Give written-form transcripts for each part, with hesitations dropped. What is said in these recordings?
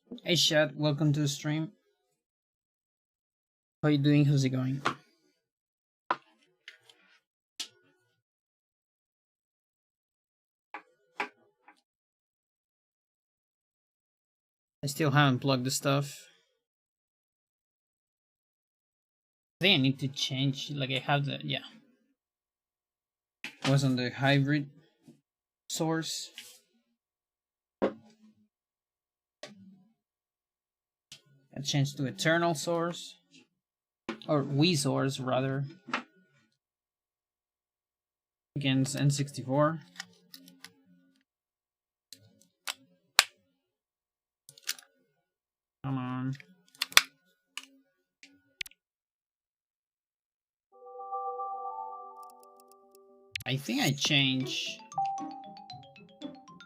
Hey chat, welcome to the stream. How you doing? How's it going? I still haven't plugged the stuff. I think I need to change, like I have the, yeah. It was on the hybrid source. I changed to eternal source. Or Wii source, rather. Against N64. Come on. I think I changed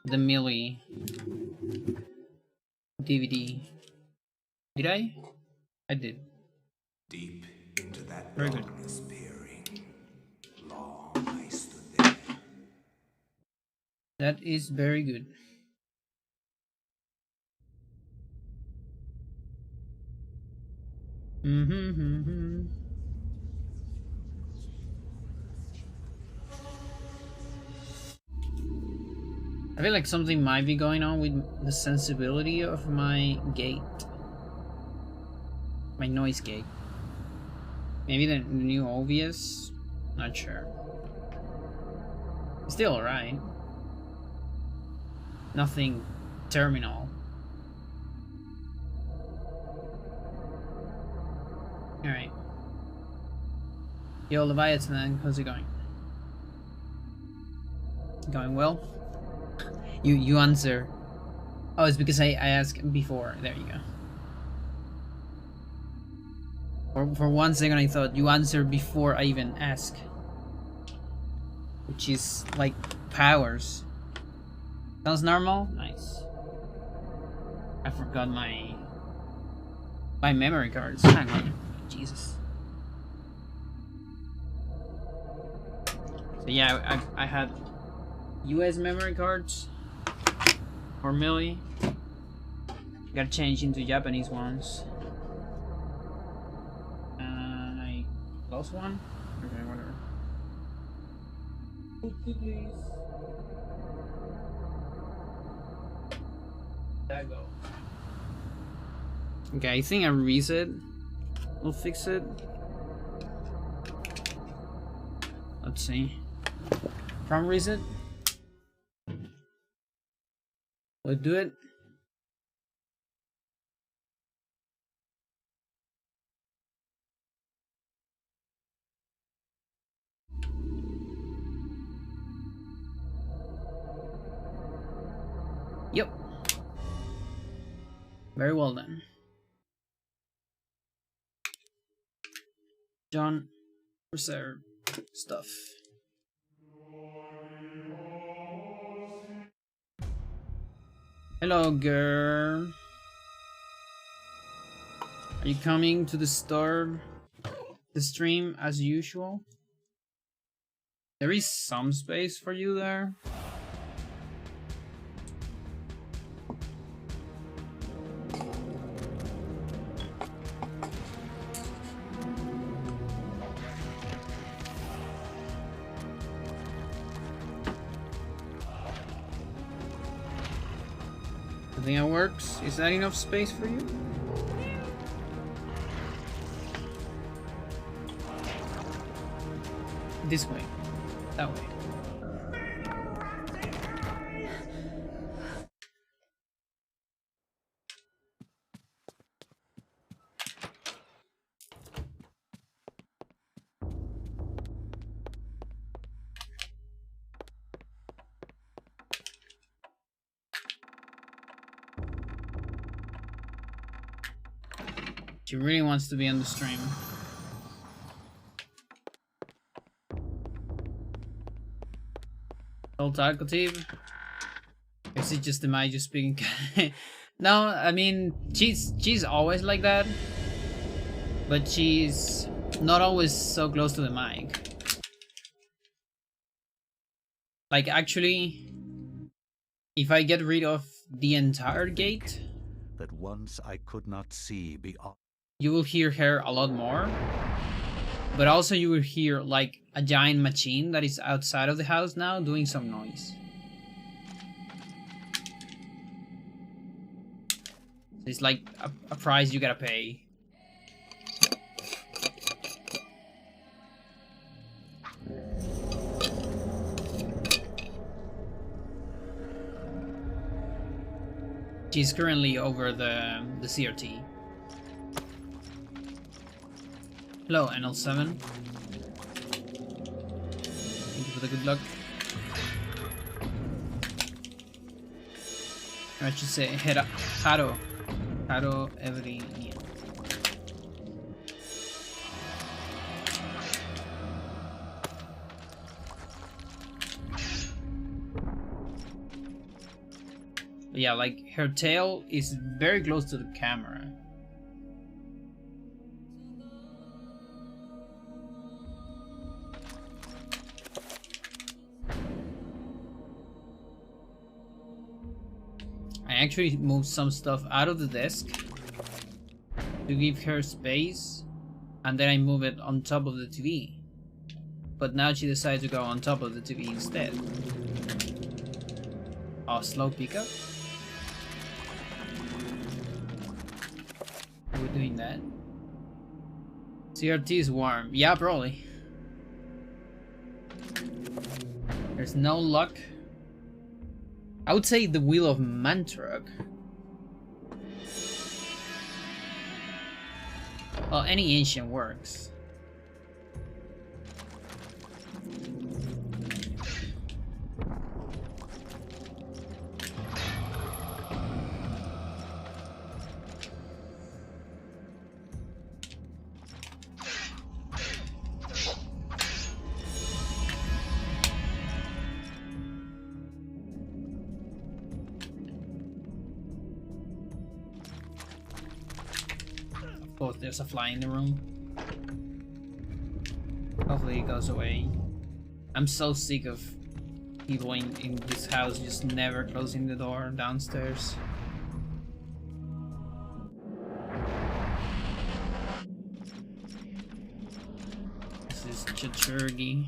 the Millie DVD. Did I? I did. Deep into that Very good. darkness peering, long I stood there. That is very good. I feel like something might be going on with the sensibility of my gate. My noise gate. Maybe the new OBS? Not sure. It's still alright. Nothing terminal. Alright. Yo, Leviathan, how's it going? Going well? You answer. Oh, it's because I asked before. There you go. For 1 second I thought you answered before I even ask. Which is like powers. Sounds normal? Nice. I forgot my memory cards. Hang on. Jesus. So yeah, I had US memory cards for Millie. Gotta change into Japanese ones. I lost one? Okay, whatever. Please. There go. Okay, I think a reset will fix it. Let's see. From reset. We'll do it. Yep. Very well done. John, reserve stuff. Hello, girl. Are you coming to disturb the stream as usual? There is some space for you there. I think it works. Is that enough space for you? This way. That way. She really wants to be on the stream. Old talkative. Is it just the mic just speaking? No, I mean she's always like that, but she's not always so close to the mic. Like actually, if I get rid of the entire gate, that once I could not see beyond. You will hear her a lot more, but also you will hear like a giant machine that is outside of the house now doing some noise. It's like a price you gotta pay. She's currently over the CRT. Hello, NL7. Thank you for the good luck. I should say Haro every year. But yeah, like her tail is very close to the camera. I actually moved some stuff out of the desk to give her space, and then I move it on top of the TV. But now she decided to go on top of the TV instead. Oh, slow pickup? We're doing that. CRT is warm. Yeah, probably. There's no luck. I would say the Wheel of Mantrug. Well, any ancient works. Oh, there's a fly in the room. Hopefully it goes away. I'm so sick of people in this house just never closing the door downstairs. This is Chattur'gha.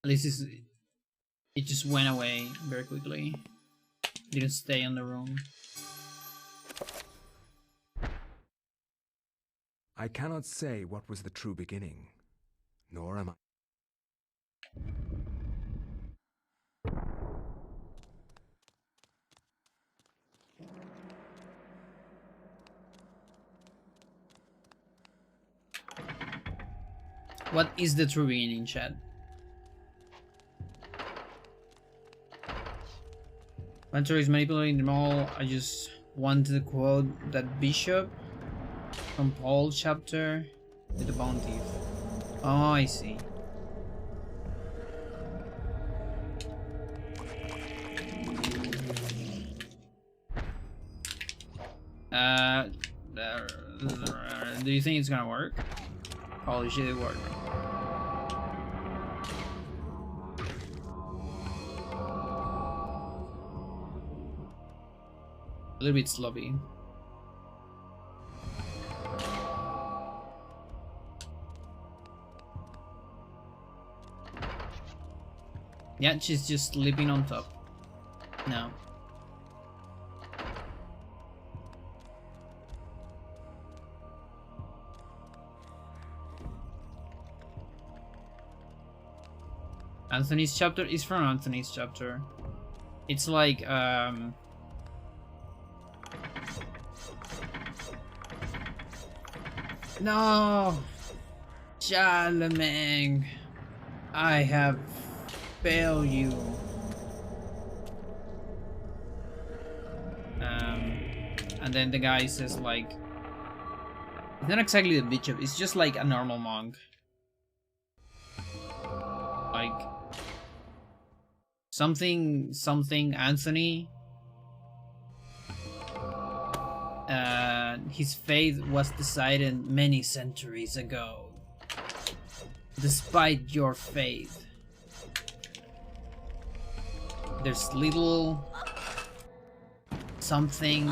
At least it just went away very quickly. Didn't stay in the room. I cannot say what was the true beginning, nor am I. What is the true beginning, chat? Mentor is manipulating them all. I just wanted to quote that bishop from Paul chapter with the bounty. Oh, I see. Do you think it's gonna work? Holy shit, it worked. A little bit sloppy. Yeah, she's just sleeping on top. No. Anthony's chapter is from Anthony's chapter. It's like no, Charlemagne, I have failed you. And then the guy says like, it's not exactly the bishop, it's just like a normal monk. Like something Anthony. His fate was decided many centuries ago. Despite your faith, there's little something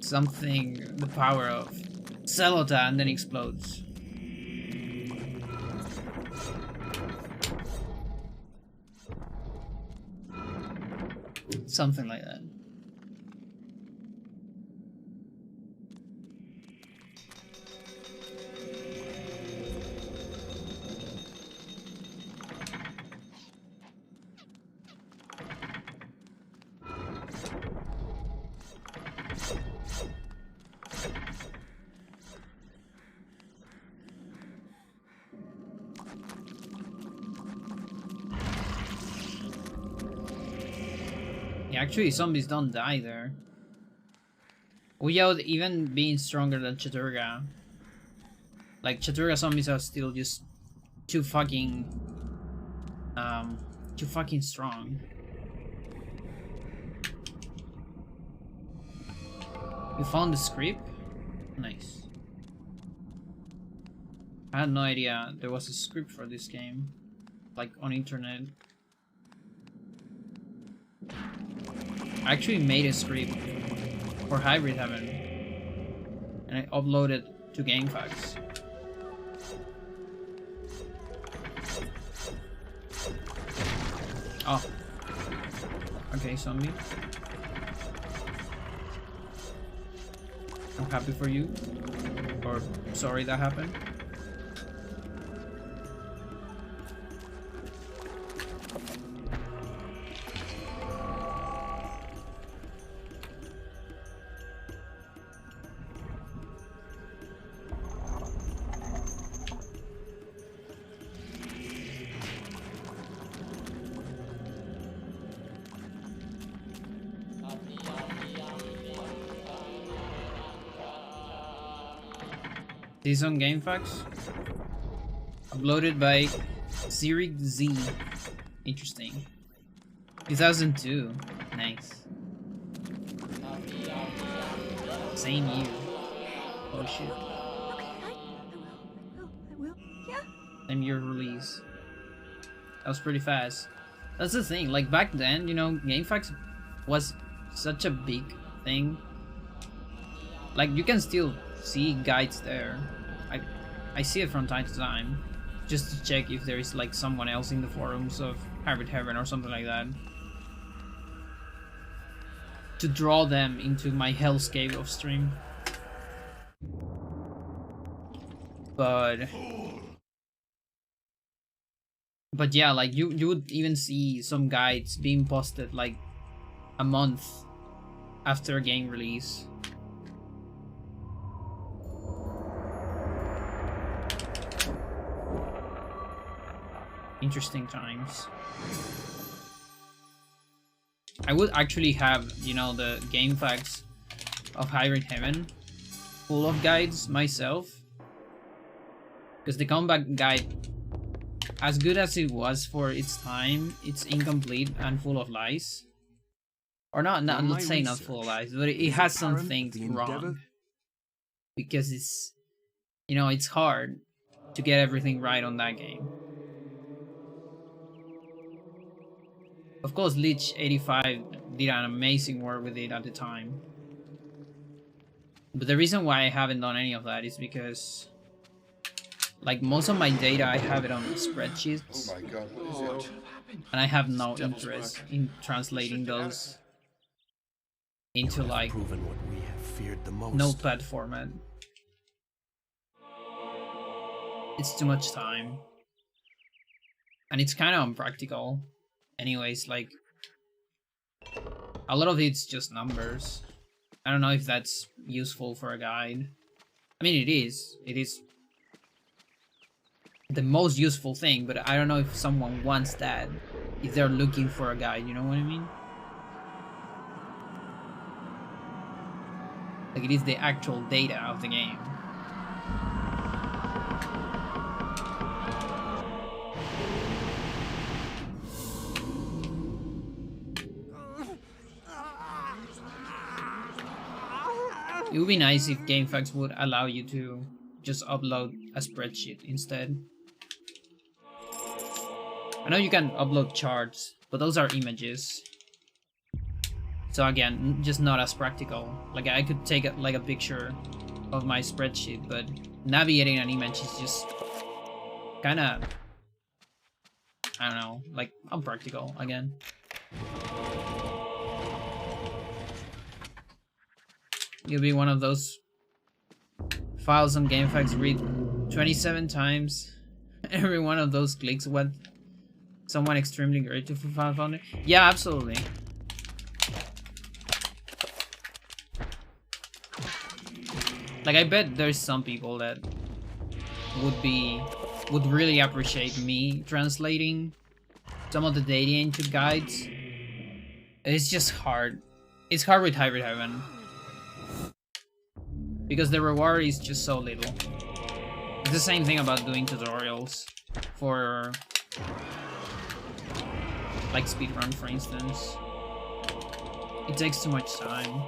something the power of Celota and then explodes. Something like that. Yeah, actually, zombies don't die there. Without even being stronger than Chattur'gha. Like, Chattur'gha zombies are still just too fucking strong. You found the script? Nice. I had no idea there was a script for this game. Like, on internet. I actually made a script for Hybrid Heaven. And I uploaded to GameFAQs. Oh. Okay, zombie. I'm happy for you. Or sorry that happened. This is on GameFAQs. Uploaded by Zirig Z. Interesting. 2002. Nice. Same year. Oh shit. Okay, I will. Yeah. Same year release. That was pretty fast. That's the thing. Like back then, you know, GameFAQs was such a big thing. Like you can still see guides there. I see it from time to time, just to check if there is like someone else in the forums of Hybrid Heaven or something like that, to draw them into my hellscape of stream. But yeah, like you would even see some guides being posted like a month after a game release. Interesting times. I would actually have, you know, the GameFAQs of Hybrid Heaven full of guides myself, because the combat guide, as good as it was for its time, it's incomplete and full of lies. Or not let's say not full of lies, but it has some things wrong. Because it's, you know, it's hard to get everything right on that game. Of course, Lich 85 did an amazing work with it at the time. But the reason why I haven't done any of that is because, like, most of my data, I have it on spreadsheets. Oh my god, what is it? And I have no interest in translating those into, like, Proven what we have feared the most. notepad format. It's too much time. And it's kind of unpractical. Anyways, like, a lot of it's just numbers. I don't know if that's useful for a guide. I mean, it is. It is the most useful thing, but I don't know if someone wants that, if they're looking for a guide, you know what I mean? Like, it is the actual data of the game. It would be nice if GameFAQs would allow you to just upload a spreadsheet instead. I know you can upload charts, but those are images. So again, just not as practical. Like I could take like a picture of my spreadsheet, but navigating an image is just kind of, I don't know, like unpractical again. You'll be one of those files on GameFAQs read 27 times. Every one of those clicks went someone extremely grateful for 500. Yeah, absolutely. Like I bet there's some people that would really appreciate me translating some of the data into guides. It's just hard. It's hard with Hybrid Heaven. Because the reward is just so little. It's the same thing about doing tutorials for like speedrun, for instance. It takes too much time.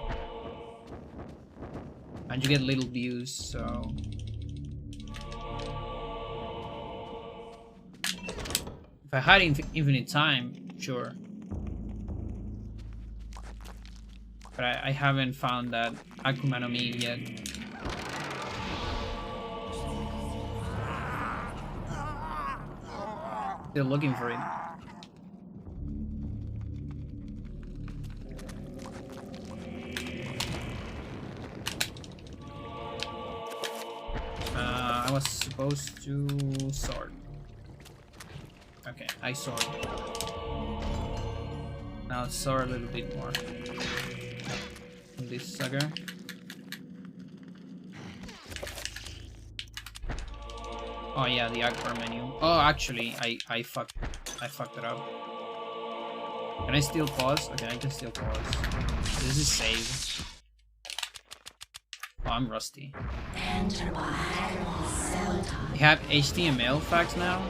And you get little views, so... If I had infinite time, sure. But I haven't found that Akuma no Mi yet. Still looking for it. I was supposed to sort. Okay, I sort. Now sort a little bit more. This sucker. Oh yeah, the Akbar menu. Oh, actually, I fucked it up. Can I still pause? Okay, I can still pause. This is save. Oh, I'm rusty. We have HTML facts now?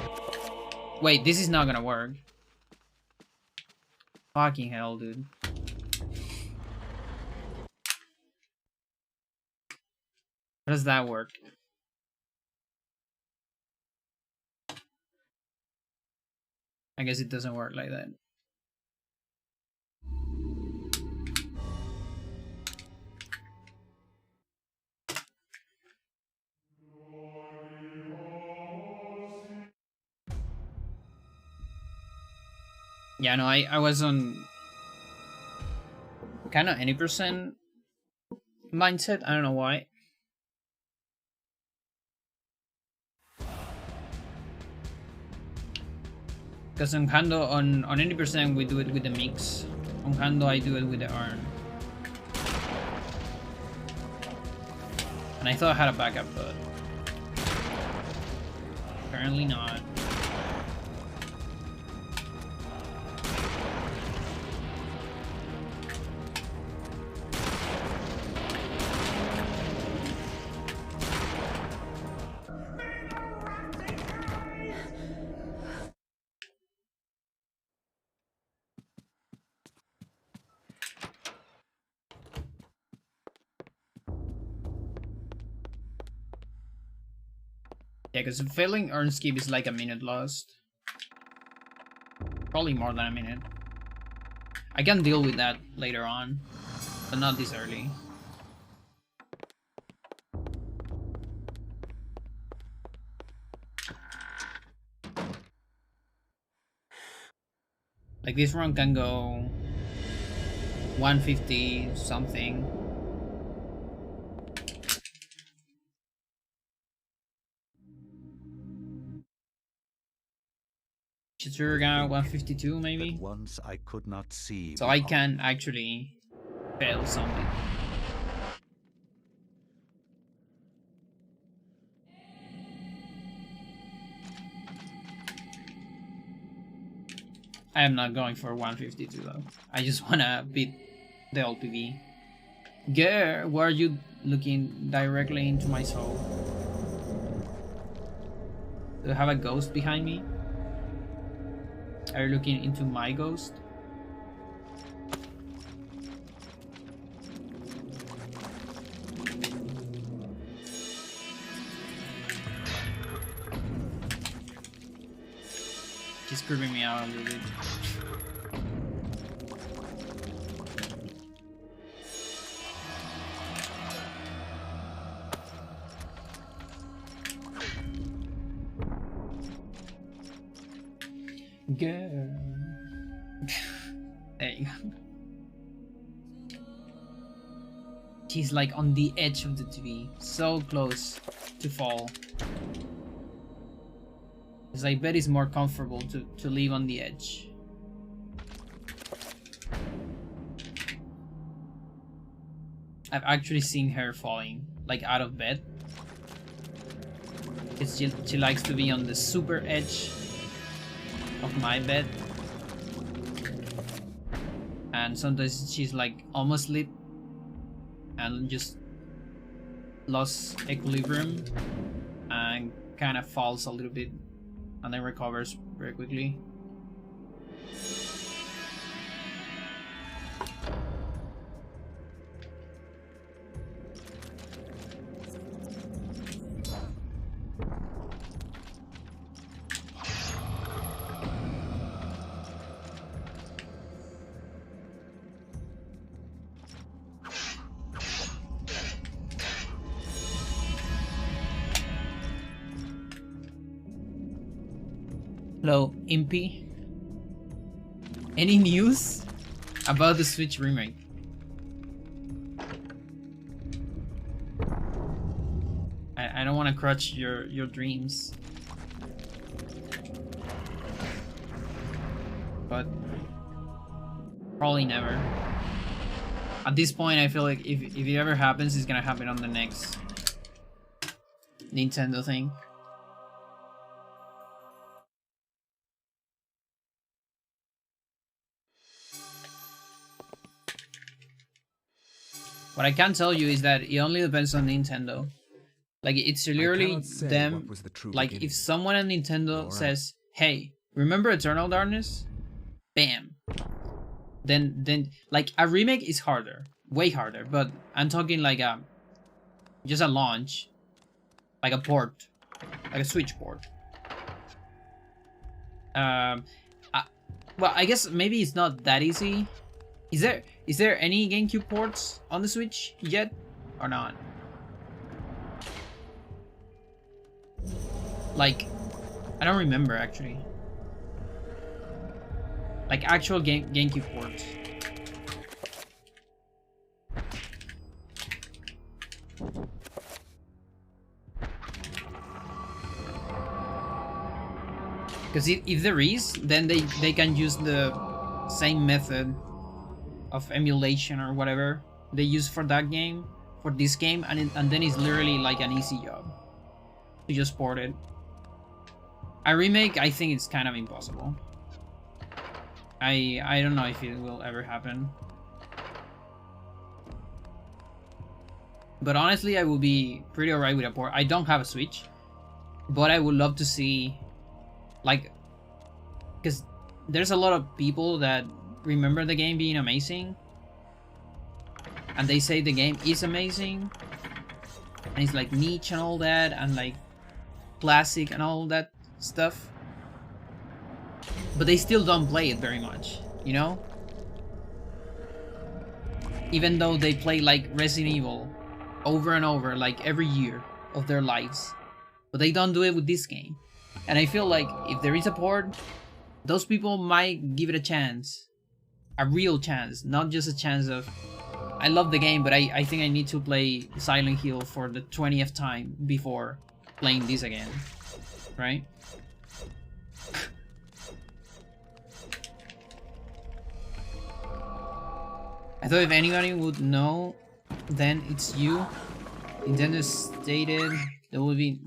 Wait, this is not gonna work. Fucking hell, dude. How does that work? I guess it doesn't work like that. Yeah, no, I was on kind of any percent mindset. I don't know why. Because on Kando, on 80% we do it with the mix. On Kando I do it with the urn. And I thought I had a backup, but apparently not. Yeah, because failing urn skip is like a minute lost. Probably more than a minute. I can deal with that later on, but not this early. Like this run can go 150 something. Chattur'gha 152 maybe. But once I could not see. So I can actually fail something. I am not going for 152 though. I just wanna beat the LPV. Girl, why are you looking directly into my soul? Do I have a ghost behind me? Are you looking into my ghost? creeping me out a little bit. Girl. There you go. She's like on the edge of the TV, so close to fall. Because I bet it's more comfortable to live on the edge. I've actually seen her falling, like out of bed. Because she likes to be on the super edge of my bed. And sometimes she's like almost lit and just lost equilibrium and kind of falls a little bit and then recovers very quickly. Hello, Impy. Any news about the Switch remake? I don't want to crush your dreams, but probably never. At this point, I feel like if it ever happens, it's gonna happen on the next Nintendo thing. What I can tell you is that it only depends on Nintendo. Like, it's literally them. Like, if someone at Nintendo says, "Hey, remember Eternal Darkness?" Bam. Then like a remake is harder, way harder. But I'm talking like just a launch, like a port, like a Switch port. Well, I guess maybe it's not that easy. Is there any GameCube ports on the Switch yet, or not? Like, I don't remember actually. Like actual GameCube ports. Because if there is, then they can use the same method of emulation or whatever they use for that game, for this game, and then it's literally like an easy job to just port it. A remake, I think it's kind of impossible. I don't know if it will ever happen. But honestly, I will be pretty alright with a port. I don't have a Switch, but I would love to see, like, because there's a lot of people that remember the game being amazing, and they say the game is amazing, and it's like niche and all that, and like classic and all that stuff, but they still don't play it very much, you know? Even though they play like Resident Evil over and over, like every year of their lives, but they don't do it with this game. And I feel like if there is a port, those people might give it a chance. A real chance, not just a chance of, I love the game, but I think I need to play Silent Hill for the 20th time before playing this again, right? I thought if anybody would know, then it's you. Nintendo stated there will be...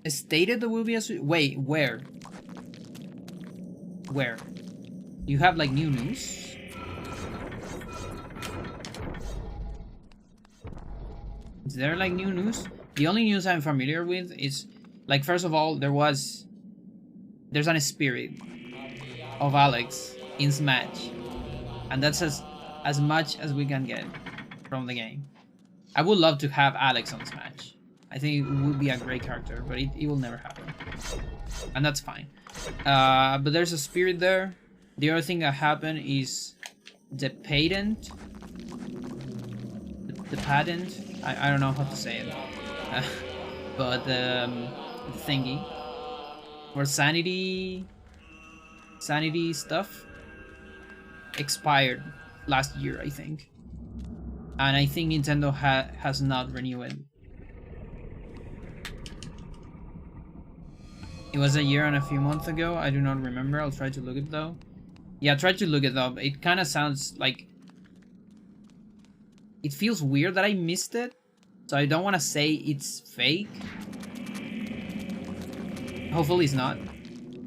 Stated there will be a... Wait, where? Where? You have like new news? Is there like new news? The only news I'm familiar with is, like, first of all, there's an spirit of Alex in Smash, and that's as much as we can get from the game. I would love to have Alex on Smash. I think it would be a great character, but it will never happen. and that's fine. But there's a spirit there. The other thing that happened is the patent. The patent. I don't know how to say it, but the thingy for sanity stuff expired last year, I think, and I think Nintendo has not renewed it. It was a year and a few months ago. I do not remember. I'll try to look it though. Yeah, try to look it up. It kind of sounds like it feels weird that I missed it, so I don't want to say it's fake. Hopefully it's not.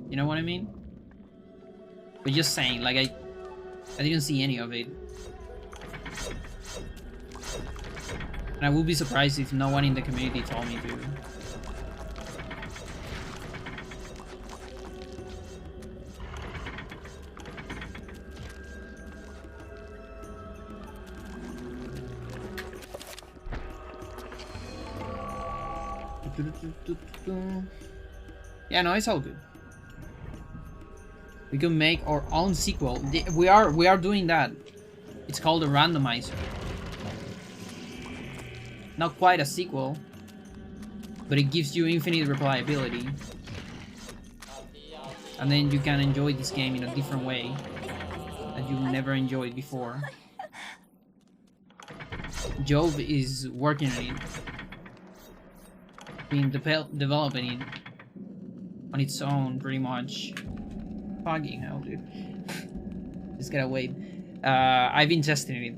You know what I mean? But just saying, like I didn't see any of it. And I would be surprised if no one in the community told me to. Yeah, no, it's all good. We can make our own sequel. We are doing that. It's called a randomizer. Not quite a sequel, but it gives you infinite replayability. And then you can enjoy this game in a different way that you never enjoyed before. Jove is working on it. Been developing it on its own, pretty much. Fucking hell, dude. Just gotta wait. I've been testing it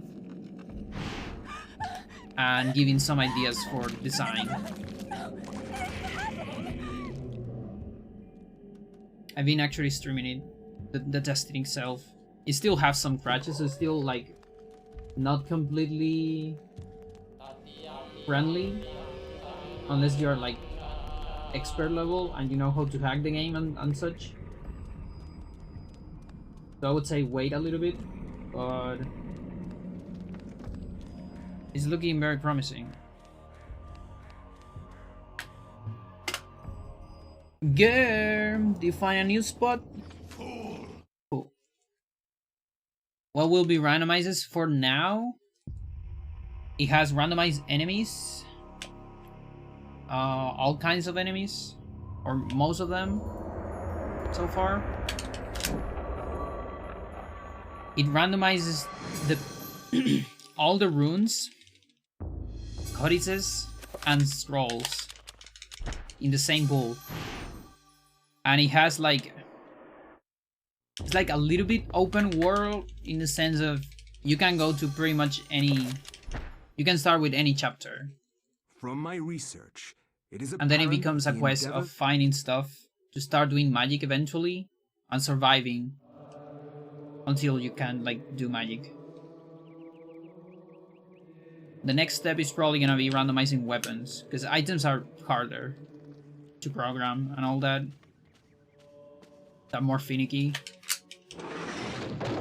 and giving some ideas for design. I've been actually streaming it, the testing itself. It still has some crashes. It's still like not completely friendly. Unless you're like expert level and you know how to hack the game and such. So I would say wait a little bit, but it's looking very promising. Girl, do you find a new spot? Cool. What will be randomizes for now? It has randomized enemies. All kinds of enemies, or most of them so far. It randomizes the all the runes, codices, and scrolls in the same pool, and it has like it's like a little bit open world in the sense of you can go to pretty much any. You can start with any chapter. From my research, it is and then it apparent becomes a the quest endeavor- of finding stuff to start doing magic eventually and surviving until you can like do magic. The next step is probably gonna be randomizing weapons, because items are harder to program and all that. They're more finicky.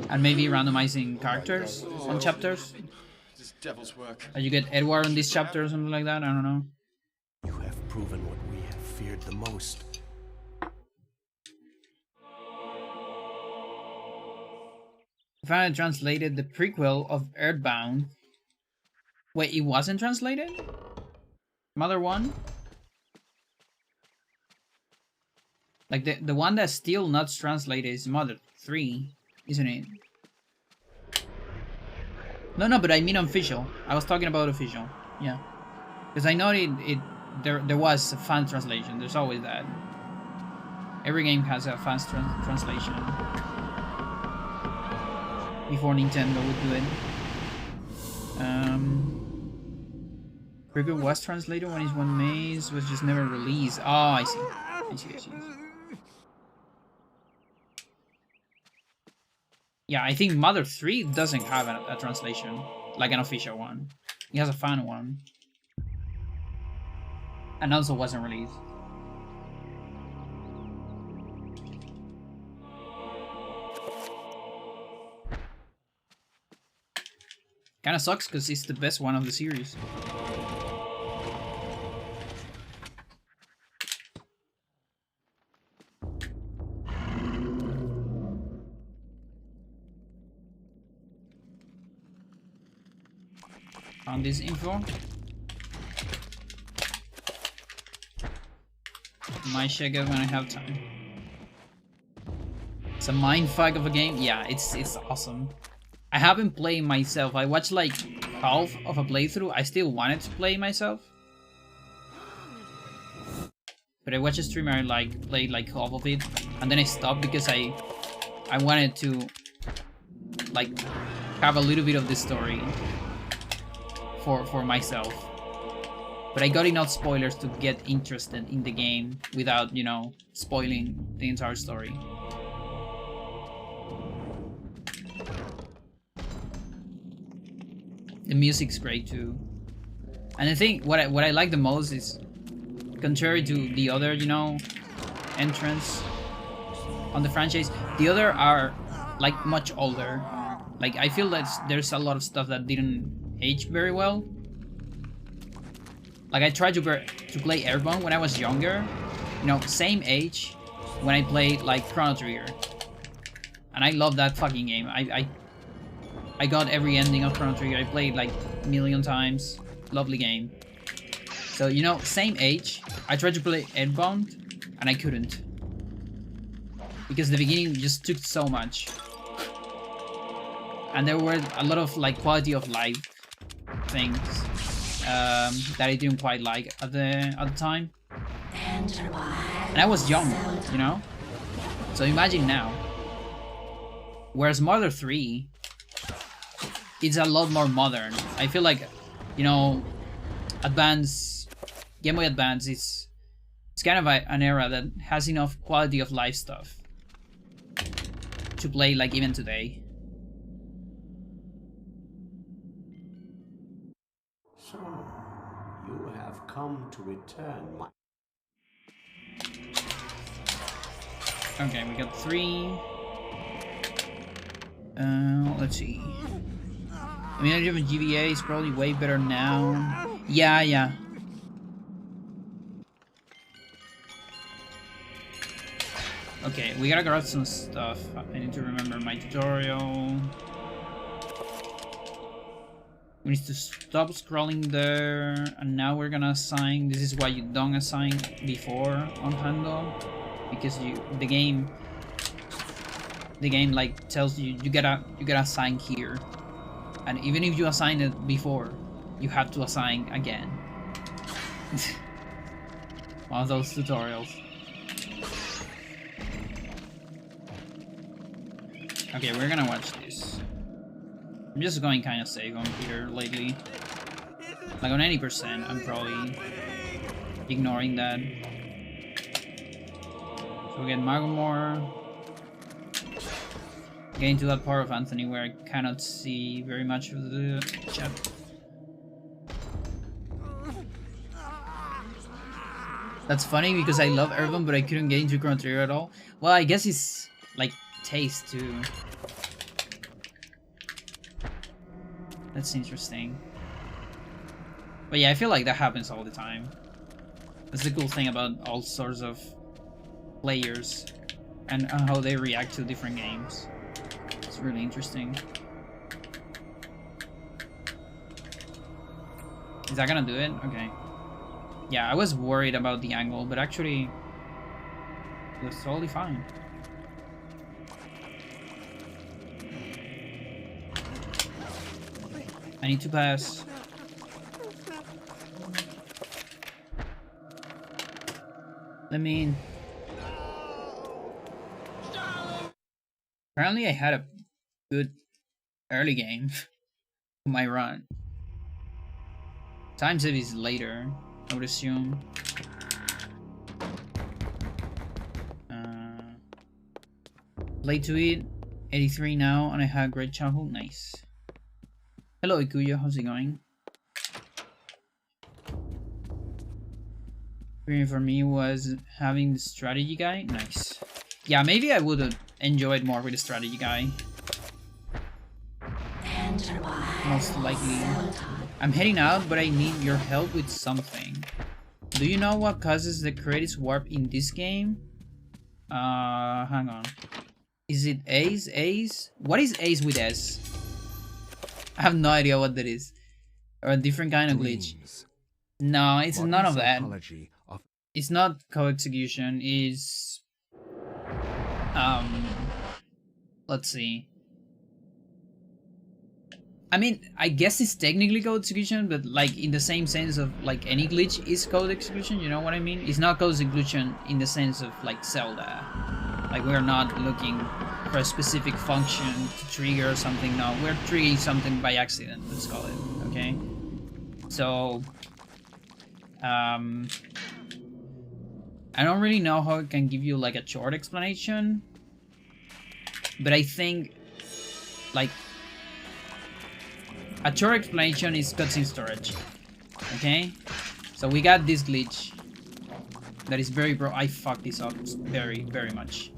And maybe randomizing characters on chapters. This devil's work. You get Edward on this chapter or something like that, I don't know. You have proven what we have feared the most. I finally translated the prequel of Earthbound. Wait, it wasn't translated? Mother 1? Like the one that's still not translated is Mother 3, isn't it? No, but I mean official. I was talking about official. Yeah. Because I know there was a fan translation. There's always that. Every game has a fan translation. Before Nintendo would do it. Prequel was translated when it's one maze was just never released. Oh, I see. I see. Yeah, I think Mother 3 doesn't have a translation, like an official one. It has a fan one. And also wasn't released. Kinda sucks because it's the best one of the series. found this info. Might check it when I have time. It's a mindfuck of a game. Yeah, it's awesome. I haven't played myself. I watched like half of a playthrough. I still wanted to play myself, but I watched a streamer like play like half of it, and then I stopped because I wanted to like have a little bit of the story for myself. But I got enough spoilers to get interested in the game without, you know, spoiling the entire story. The music's great too. And I think what I like the most is, contrary to the other, you know, entrants on the franchise, the other are like much older. Like I feel that there's a lot of stuff that didn't age very well. Like I tried to play Airborne when I was younger, you know, same age when I played like Chrono Trigger, and I love that fucking game. I got every ending of Chrono Trigger. I played like a million times. Lovely game. So you know, same age. I tried to play Airborne, and I couldn't because the beginning just took so much, and there were a lot of like quality of life things that I didn't quite like at the time, and I was young, you know. So imagine now. Whereas Mother 3, it's a lot more modern. I feel like, you know, Game Boy Advance is kind of an era that has enough quality of life stuff to play like even today. So, you have come to return my... Okay, we got 3. Let's see. I mean, I have a GBA is probably way better now. Yeah. Okay, we gotta grab some stuff. I need to remember my tutorial. We need to stop scrolling there, and now we're gonna assign. This is why you don't assign before on Pandora, because the game like tells you you gotta assign here, and even if you assign it before, you have to assign again. One of those tutorials. Okay, we're gonna watch this. I'm just going kind of safe on here lately. Like on 80%, I'm probably ignoring that. So we get Magomor. Getting to that part of Anthony where I cannot see very much of the chat. That's funny because I love Urban, but I couldn't get into Chrono Trigger at all. Well, I guess it's like taste too. That's interesting. But yeah, I feel like that happens all the time. That's the cool thing about all sorts of players and how they react to different games. It's really interesting. Is that gonna do it? Okay. Yeah, I was worried about the angle, but actually it was totally fine. I need to pass. Let me in. Apparently I had a good early game to my run. Time save is later, I would assume. Late to eat, 83 now, and I had a great childhood. Nice. Hello Ikuyo, how's it going? For me was having the strategy guy. Nice. Yeah, maybe I would have enjoyed more with the strategy guy. Most likely. I'm heading out, but I need your help with something. Do you know what causes the credits warp in this game? Hang on. Is it Ace? Ace? What is Ace with S? I have no idea what that is. Or a different kind of glitch. Dreams. No, it's Modern none of that. psychology of It's not co-execution, is let's see. I mean, I guess it's technically code execution, but like in the same sense of like any glitch is code execution, you know what I mean? It's not code execution in the sense of like Zelda. Like we're not looking for a specific function to trigger something, no, we're triggering something by accident, let's call it, okay? So, I don't really know how I can give you like a short explanation, but I think like a short explanation is cutscene storage. Okay, so we got this glitch that is very bro. I fucked this up very much.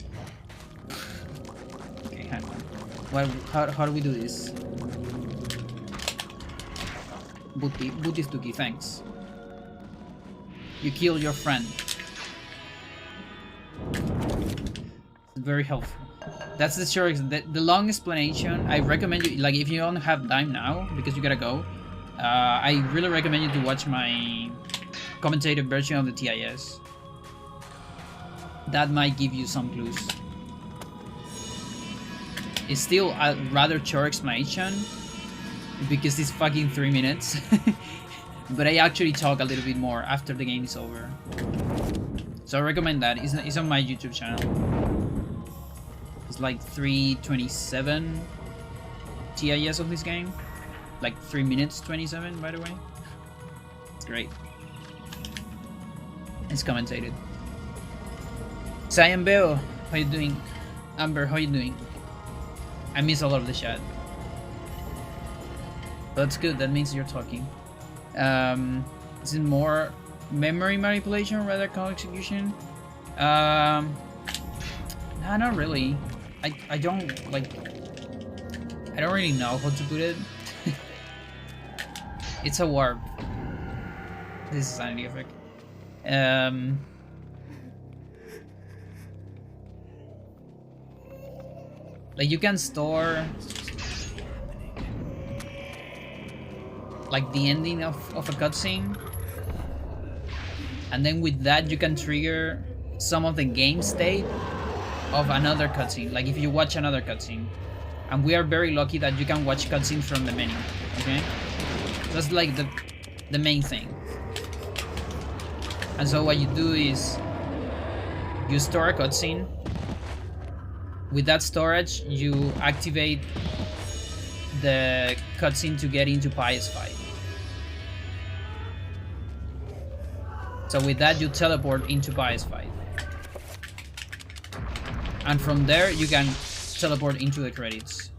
Okay, hang on. Well, how do we do this? Booty Stuki, thanks. You kill your friend. Very helpful. That's the short, the long explanation. I recommend you, like, if you don't have time now because you gotta go, I really recommend you to watch my commentated version of the TIS. That might give you some clues. It's still a rather short explanation because it's fucking 3 minutes. But I actually talk a little bit more after the game is over. So I recommend that. It's on my YouTube channel. It's like 3:27 TIS of this game. Like 3 minutes 27, by the way. It's great. It's commentated. Cyan Beo, how you doing? Amber, how you doing? I miss a lot of the chat. That's good, that means you're talking. Is it more memory manipulation rather than execution? Nah, not really. I don't like. I don't really know how to put it. It's a warp. This is sanity effect. Like you can store like the ending of a cutscene, and then with that you can trigger some of the game state of another cutscene. Like if you watch another cutscene, and we are very lucky that you can watch cutscenes from the menu. Okay, that's like the main thing. And so what you do is you store a cutscene. With that storage, you activate the cutscene to get into Pious Fight. So with that, you teleport into Pious Fight. And from there, you can teleport into the credits.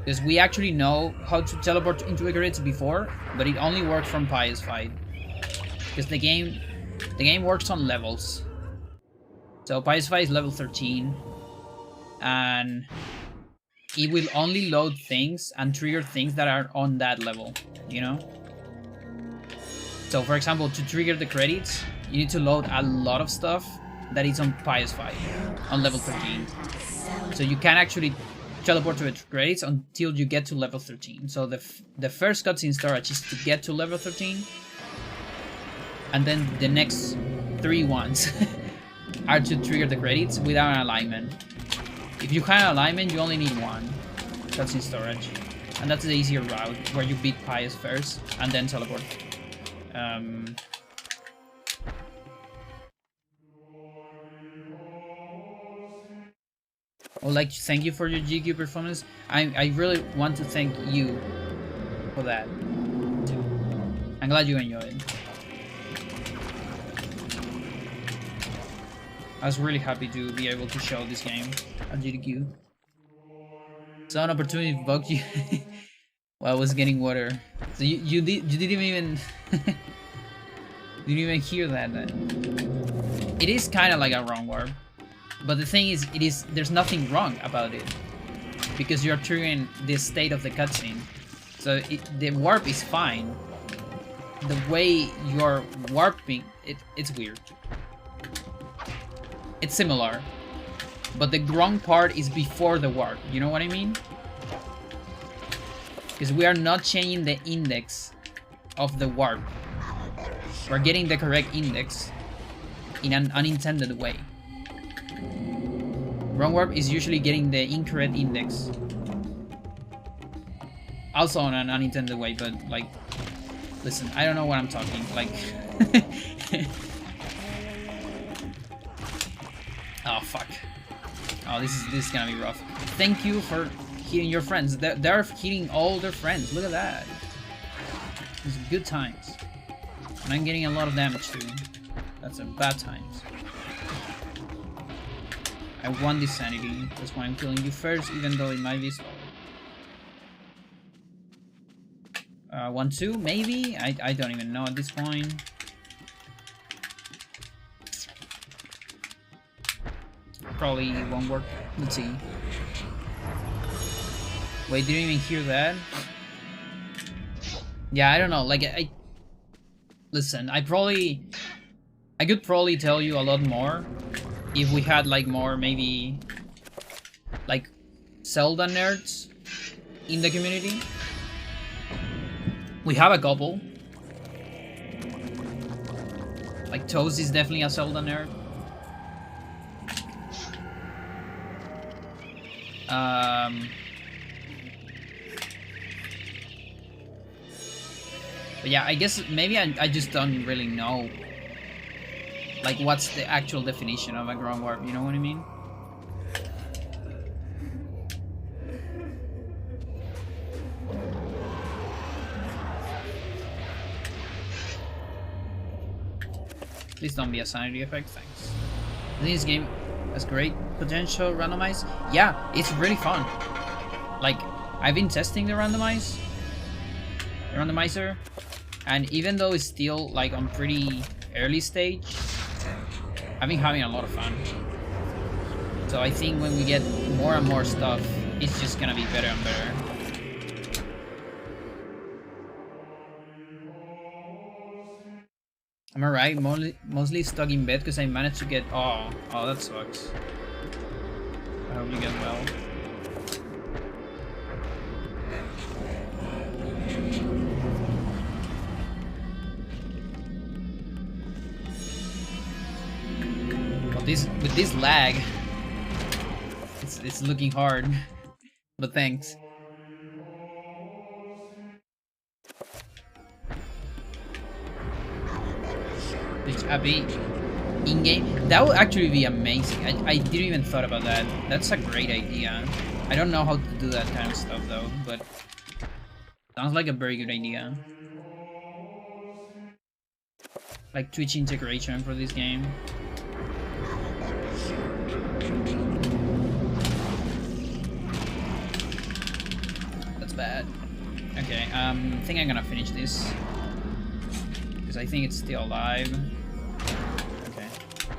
Because we actually know how to teleport into the credits before, but it only works from Pious Fight. Because the game works on levels. So Pious Fight is level 13. And it will only load things and trigger things that are on that level, you know? So for example, to trigger the credits, you need to load a lot of stuff that is on Pious Fight, on level 13. So you can actually teleport to the credits until you get to level 13. So the first cutscene storage is to get to level 13. And then the next 3 ones are to trigger the credits without an alignment. If you have an alignment, you only need 1 cutscene storage. And that's the easier route, where you beat Pious first and then teleport. I would like to thank you for your GQ performance. I really want to thank you for that too. I'm glad you enjoyed. I was really happy to be able to show this game at GQ. So an opportunity bugged you while I was getting water. So you didn't even didn't even hear that then. It is kind of like a wrong warp. But the thing is, there's nothing wrong about it, because you're triggering the state of the cutscene. So the warp is fine. The way you're warping, it's weird. It's similar, but the wrong part is before the warp. You know what I mean? Because we are not changing the index of the warp. We're getting the correct index in an unintended way. Wrong warp is usually getting the incorrect index. Also in an unintended way, but like, listen, I don't know what I'm talking, like... Oh, fuck. Oh, this is gonna be rough. Thank you for hitting your friends. They're hitting all their friends. Look at that. It's good times. And I'm getting a lot of damage too. That's a bad times. I want this sanity. That's why I'm killing you first, even though it might be slow. 1-2, maybe? I don't even know at this point. Probably won't work. Let's see. Wait, didn't even hear that? Yeah, I don't know. Like, listen, I could probably tell you a lot more if we had like more, maybe like Zelda nerds in the community. We have a couple. Like Toast is definitely a Zelda nerd. But yeah, I guess maybe I just don't really know like what's the actual definition of a ground warp, you know what I mean? Please don't be a sanity effect, thanks. This game has great potential randomize. Yeah, it's really fun. Like, I've been testing the randomizer, and even though it's still like on pretty early stage, I've been having a lot of fun. So I think when we get more and more stuff, it's just gonna be better and better. Am I right? Mostly stuck in bed because I managed to get... Oh, that sucks. I hope you get well. But with this lag, it's looking hard. But thanks. Happy in-game. That would actually be amazing. I didn't even thought about that. That's a great idea. I don't know how to do that kind of stuff though, but sounds like a very good idea. Like Twitch integration for this game. That's bad. Okay, I think I'm gonna finish this. Because I think it's still alive.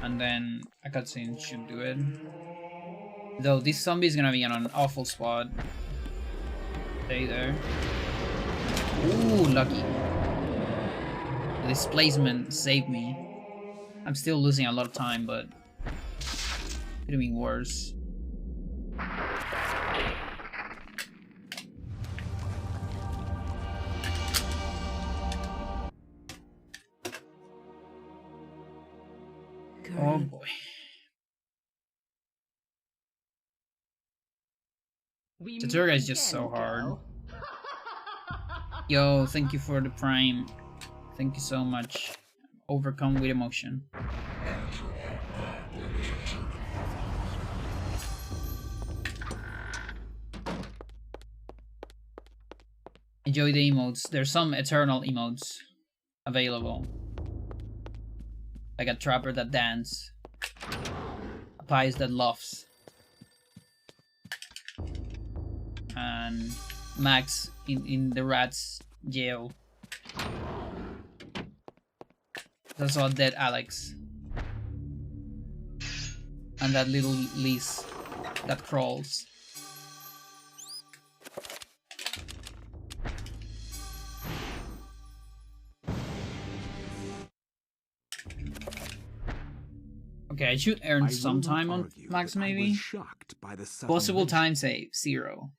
And then a cutscene should do it. Though this zombie is gonna be on an awful spot. Stay there. Ooh, lucky. The displacement saved me. I'm still losing a lot of time, but could have been worse. Oh boy. Chattur'gha is just so hard. Yo, thank you for the prime. Thank you so much. Overcome with emotion. Enjoy the emotes. There's some eternal emotes available. Like a trapper that dance. A pies that laughs. And Max in the rat's jail. There's also a dead Alex. And that little Liz that crawls. Okay, I should earn some time on Max maybe. Possible time save, 0.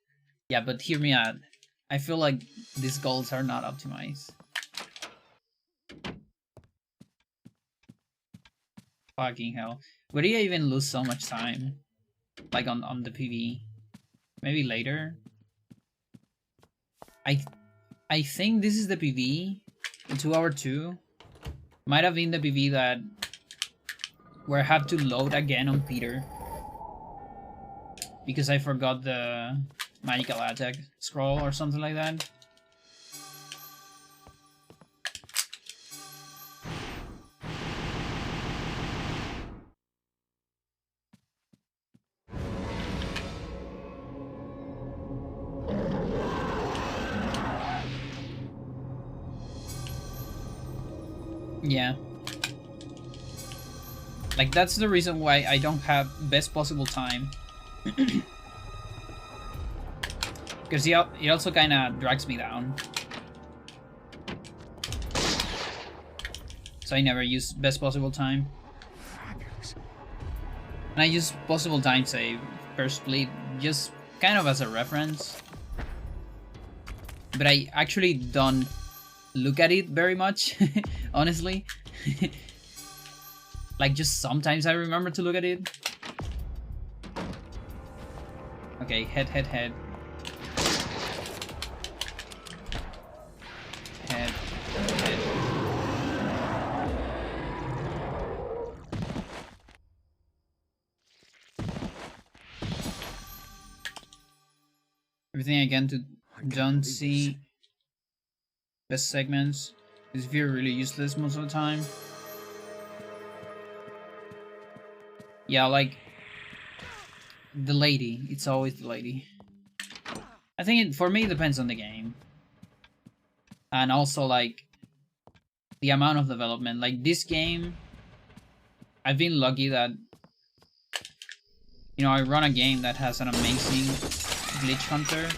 Yeah, but hear me out. I feel like these golds are not optimized. Fucking hell. Would he even lose so much time? Like on the PV? Maybe later? I think this is the PV. The 2-hour 2. Might have been the PV that where I have to load again on Peter. Because I forgot the magical attack scroll or something like that. Yeah. Like, that's the reason why I don't have best possible time. Because it also kind of drags me down. So I never use best possible time. And I use possible time save per split just kind of as a reference. But I actually don't look at it very much, honestly. Like, just sometimes I remember to look at it. Okay, head. Head. Everything again to don't see best segments is very really useless most of the time. Yeah, like the lady. It's always the lady. I think for me it depends on the game. And also like the amount of development. Like this game, I've been lucky that, you know, I run a game that has an amazing glitch hunter.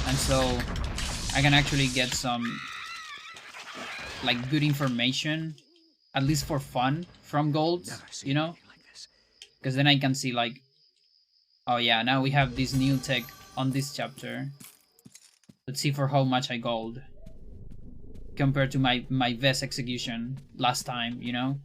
And so I can actually get some like good information, at least for fun, from golds, you know? Because then I can see like, oh yeah, now we have this new tech on this chapter. Let's see for how much I gold compared to my best execution last time, you know?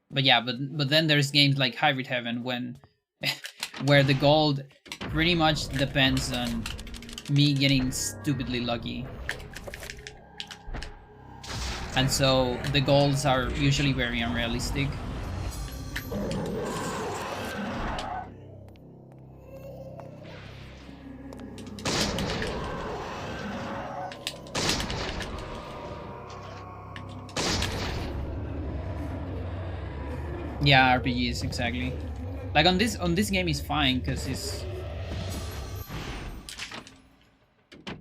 But yeah, but then there's games like Hybrid Heaven when where the gold pretty much depends on me getting stupidly lucky. And so the golds are usually very unrealistic. Yeah, RPGs, exactly. Like on this game is fine because it's,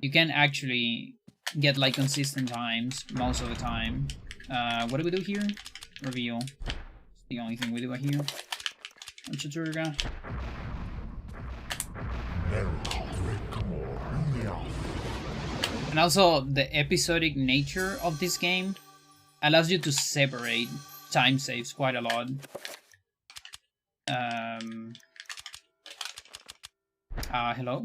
you can actually get like consistent times most of the time. What do we do here? Reveal. It's the only thing we do here on Chattur'gha. And also the episodic nature of this game allows you to separate time saves quite a lot. Hello?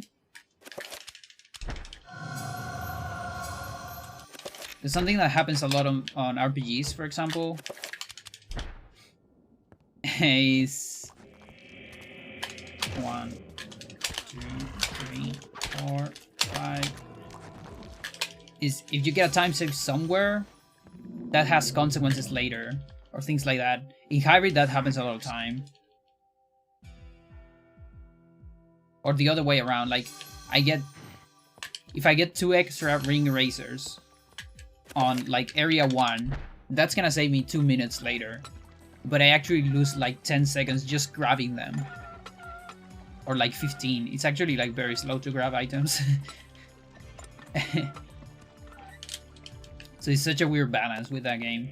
There's something that happens a lot on RPGs, for example. Is 1, 2, 3, 4, 5. Is if you get a time save somewhere, that has consequences later, or things like that. In Hybrid, that happens a lot of time. Or the other way around, like if I get 2 extra ring erasers on like area 1, that's gonna save me 2 minutes later. But I actually lose like 10 seconds just grabbing them. Or like 15. It's actually like very slow to grab items. So it's such a weird balance with that game.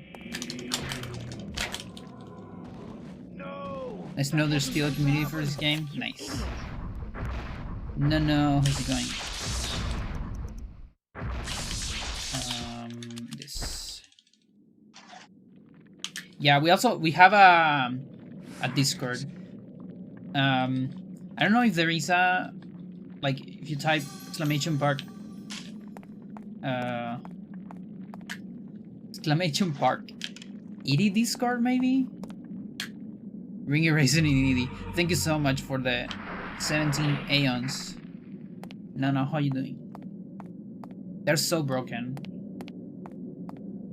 Nice to know there's still a community for this game. Nice. No, how's it going? Yeah, we have a Discord. I don't know if there is a, like, if you type exclamation park ED Discord, maybe? Ring Erasing in ED. Thank you so much for the 17 aeons. No, how you doing? They're so broken.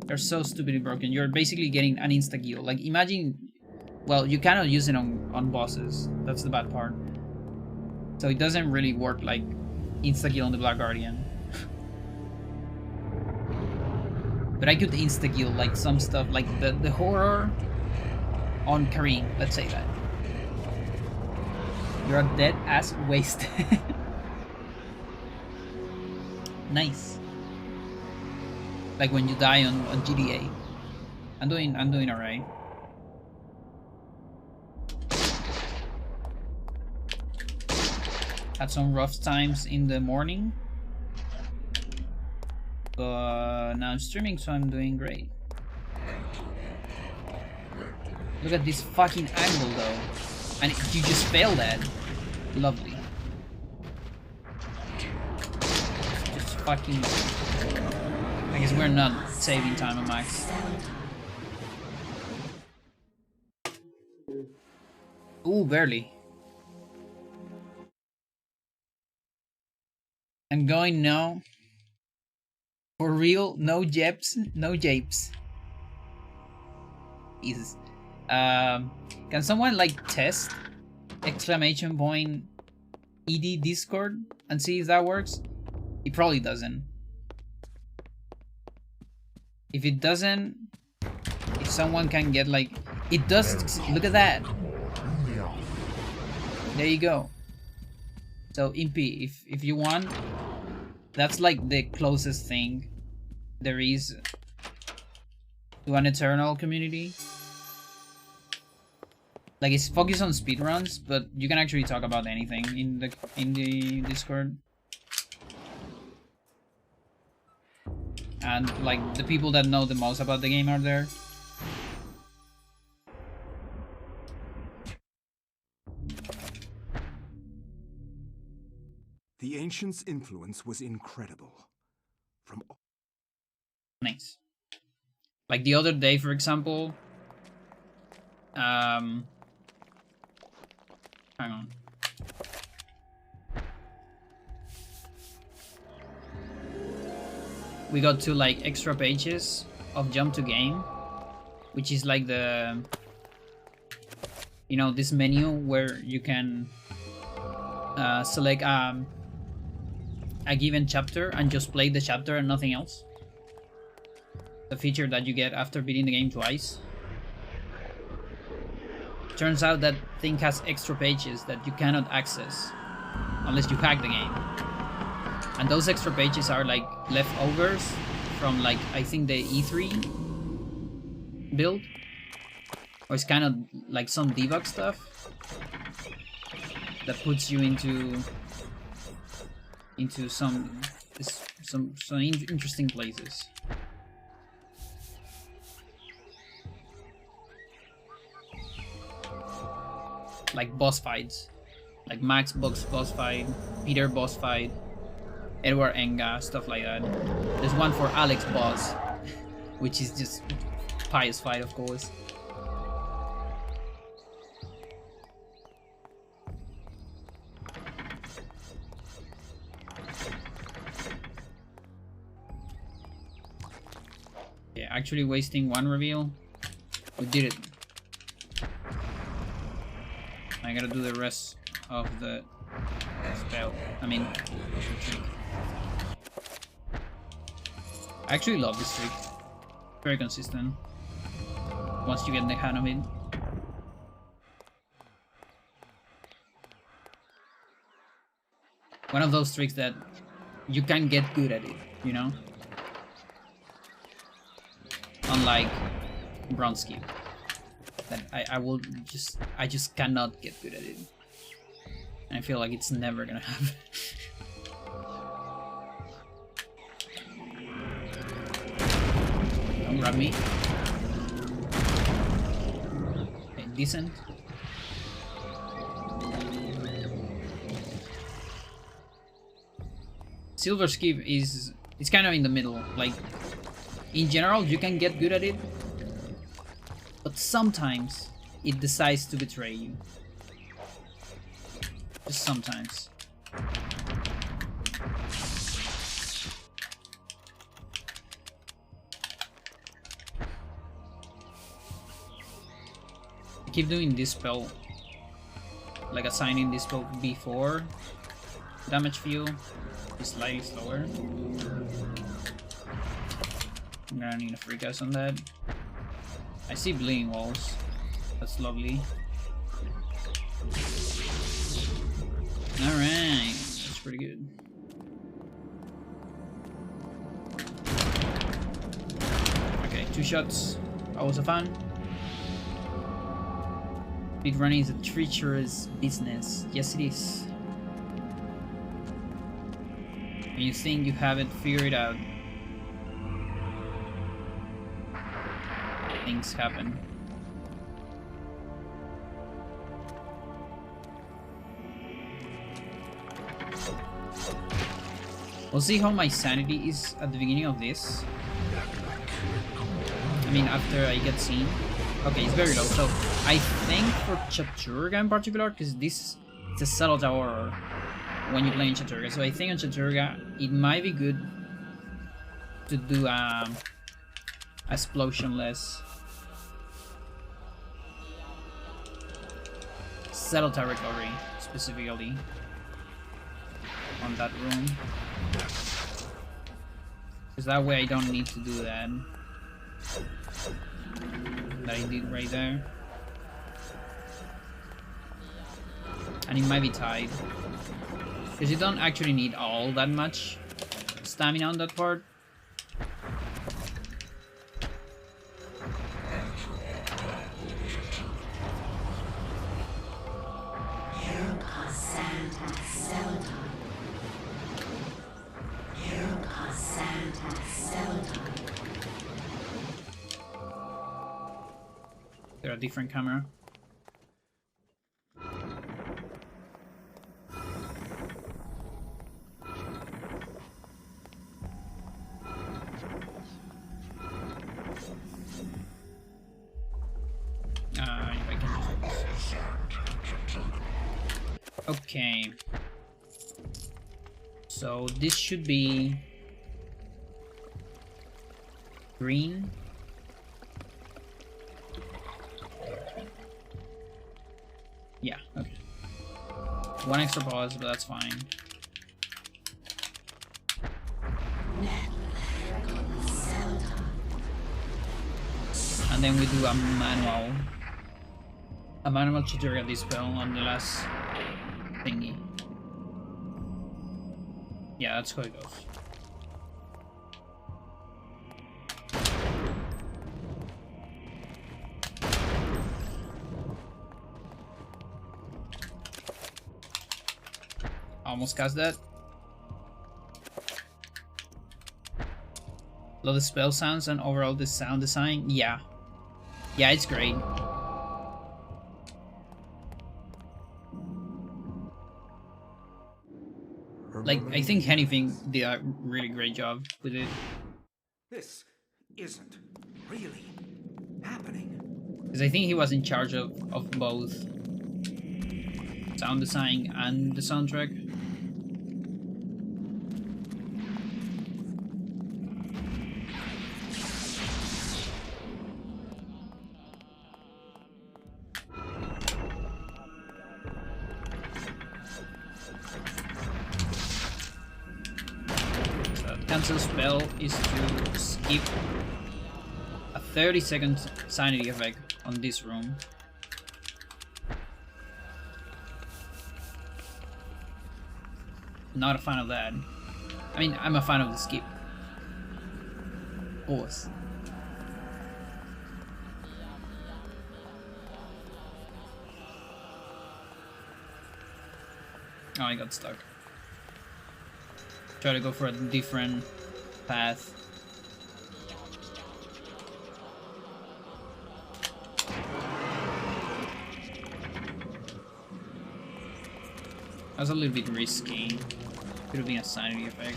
They're so stupidly broken. You're basically getting an insta-kill. Like, imagine... Well, you cannot use it on bosses. That's the bad part. So it doesn't really work like insta-kill on the Black Guardian. But I could insta-kill like some stuff, like the horror on Kareem, let's say that. You're a dead ass waste. Nice. Like when you die on GTA. I'm doing alright. Had some rough times in the morning. But now I'm streaming, so I'm doing great. Look at this fucking angle though. And you just failed that. Lovely. Just fucking... I guess we're not saving time on Max. Ooh, barely. I'm going now. For real, no japes, no japes. Jesus. Can someone like test exclamation point ED Discord and see if that works? It probably doesn't. If it doesn't, if someone can get like, it does. Look at that. There you go. So Impy, if you want, that's like the closest thing there is to an Eternal community. Like, it's focused on speedruns, but you can actually talk about anything in the Discord. And like the people that know the most about the game are there. The ancients' influence was incredible. From Nice. Like the other day, for example. Hang on. We got to like extra pages of jump to game, which is like the, you know, this menu where you can select a given chapter and just play the chapter and nothing else. The feature that you get after beating the game twice. Turns out that thing has extra pages that you cannot access unless you hack the game. And those extra pages are like leftovers from like, I think the E3 build. Or it's kind of like some debug stuff that puts you into some interesting places. Like boss fights, like Max boss fight, Peter boss fight, Edward Enga, stuff like that. There's one for Alex boss, which is just pious fight, of course. Yeah, actually wasting one reveal. We did it. I gotta do the rest of the spell. I mean, the trick. I actually love this trick. Very consistent. Once you get the hang of it. One of those tricks that you can get good at it, you know? Unlike Bronski. That I just cannot get good at it. And I feel like it's never gonna happen. Don't grab me. decent. Silver Skip is it's kind of in the middle. Like in general, you can get good at it, but sometimes it decides to betray you. Just sometimes. Keep doing this spell, like assigning this spell before damage field is slightly slower. I'm gonna need a free cast on that. I see bleeding walls. That's lovely. Alright, that's pretty good. Okay, 2 shots. That was a fun. Speedrunning is a treacherous business. Yes, it is. When you think you have it figured out, things happen. We'll see how my sanity is at the beginning of this. I mean, after I get seen. Okay, it's very low. So I think for Chattur'gha in particular, because this is a subtle tower when you play in Chattur'gha. So I think on Chattur'gha it might be good to do explosionless subtle tower recovery specifically on that room. Because that way I don't need to do that. That I did right there. And it might be tied. Because you don't actually need all that much stamina on that part. They're a different camera. If I can just... Okay. So this should be green. Yeah, okay. 1 extra pause, but that's fine. And then we do a manual Chattur'gha dispel on the last thingy. Yeah, that's how it goes. Almost cast that. Love the spell sounds and overall the sound design. Yeah. Yeah, it's great. Like, I think anything did a really great job with it. This isn't really happening. Because I think he was in charge of both sound design and the soundtrack. Cancel spell is to skip a 30-second sanity effect on this room. Not a fan of that. I mean, I'm a fan of the skip. Pause. Oh, I got stuck. Try to go for a different path. That's a little bit risky. Could have been a sanity effect.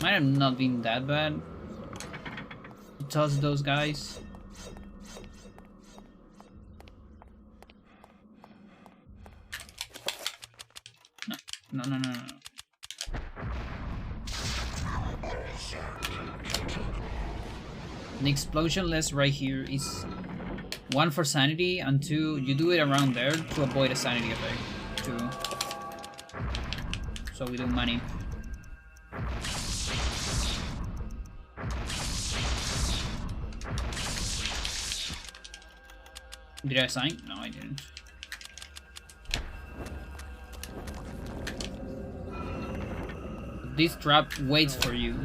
Might have not been that bad. Toss those guys. No. The explosion list right here is 1 for sanity, and 2, you do it around there to avoid a sanity effect too. So we do money. Did I sign? No, I didn't. This trap waits for you.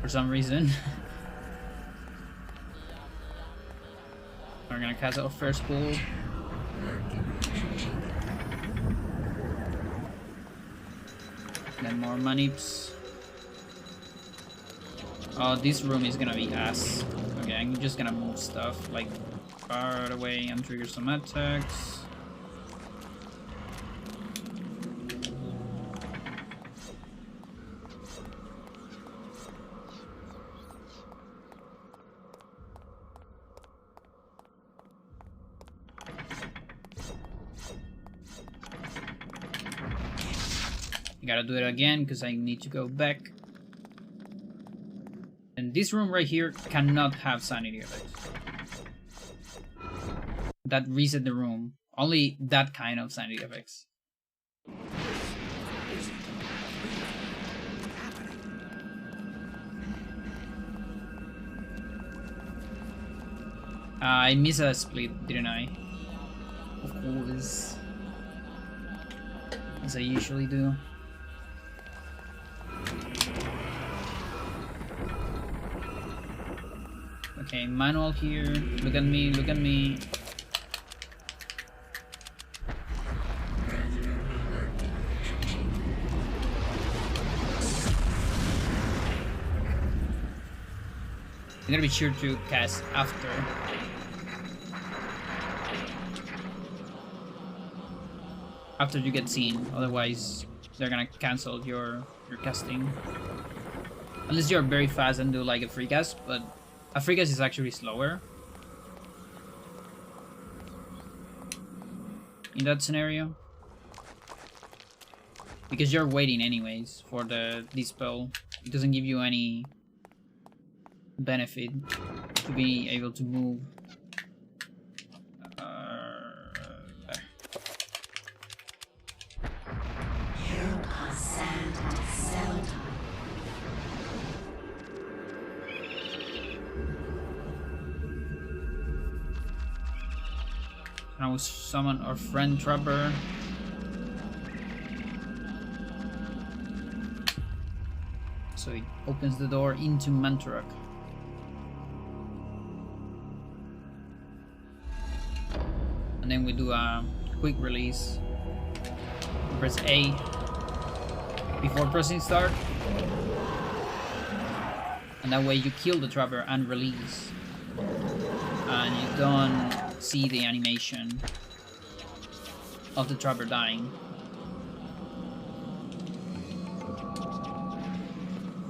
For some reason. We're gonna cast our first pull. Then more manips. Oh, this room is gonna be ass. Okay, I'm just gonna move stuff like far away and trigger some attacks. I gotta do it again because I need to go back. And this room right here cannot have sanity effects. That reset the room. Only that kind of sanity effects. I missed a split, didn't I? Of course. As I usually do. Okay, manual here. Look at me, look at me. I'm gonna be sure to cast after. After you get seen, otherwise they're gonna cancel your casting. Unless you're very fast and do like a free cast, but a free cast is actually slower. In that scenario. Because you're waiting anyways for the dispel. It doesn't give you any benefit to be able to move. I will summon our friend Trapper. So it opens the door into Mantarok. And then we do a quick release. Press A before pressing start. And that way you kill the Trapper and release. And you don't see the animation of the Trapper dying.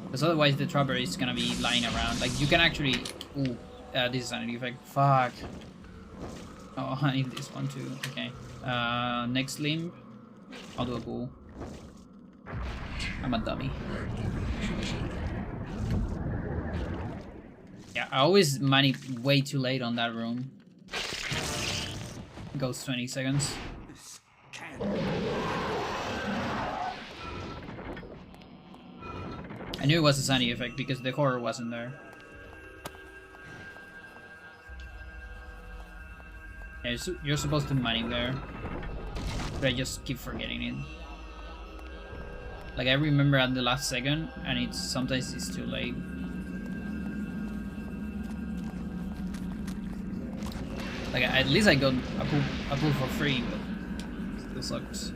Because otherwise the Trapper is gonna be lying around. Like you can actually... Ooh, this is an effect. Fuck. Oh, I need this one too. Okay. Next limb. I'll do a bull. I'm a dummy. Yeah, I always money way too late on that room. Goes 20 seconds. I knew it was a sanity effect because the horror wasn't there. Yeah, you're supposed to money there. But I just keep forgetting it. Like I remember at the last second and sometimes it's too late. Like at least I got a pull for free, but it still sucks.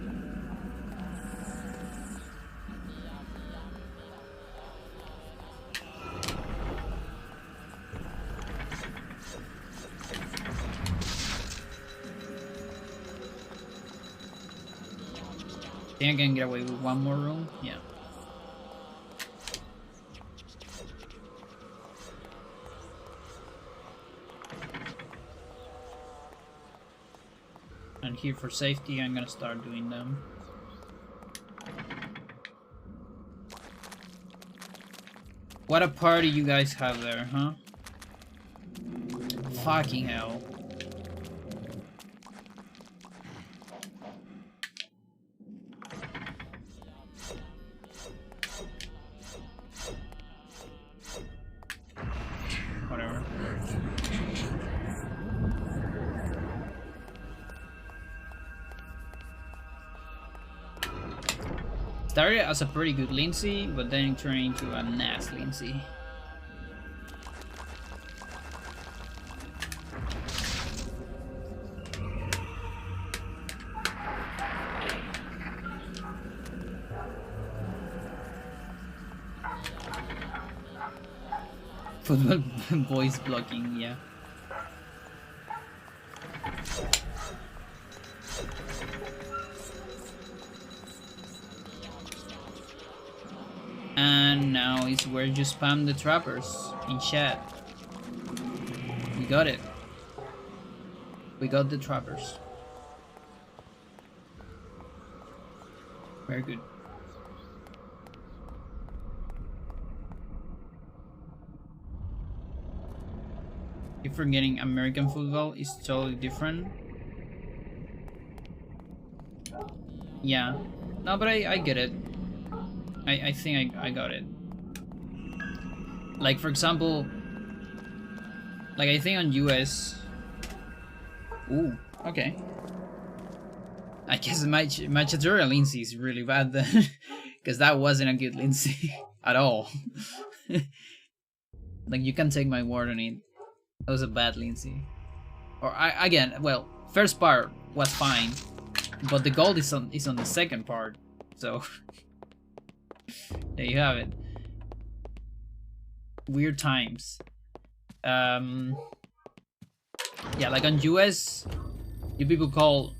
Think I can get away with one more room? Yeah. And here for safety, I'm gonna start doing them. What a party you guys have there, huh? Fucking hell. Whatever. Started as a pretty good Lindsay, but then it turned into a nasty Lindsay. Football boys blocking, yeah. And now is where you spam the trappers in chat. We got it. We got the trappers. Very good. If forgetting American football is totally different. Yeah. No, but I get it. I think I got it. Like, for example, like I think on US. Ooh, okay. I guess my Chattur'gha Lindsay is really bad then, because that wasn't a good Lindsay at all. Like, you can take my word on it. That was a bad Lindsay. Or again, well, first part was fine, but the gold is on the second part, so there you have it. Weird times. Yeah, like on US, you people call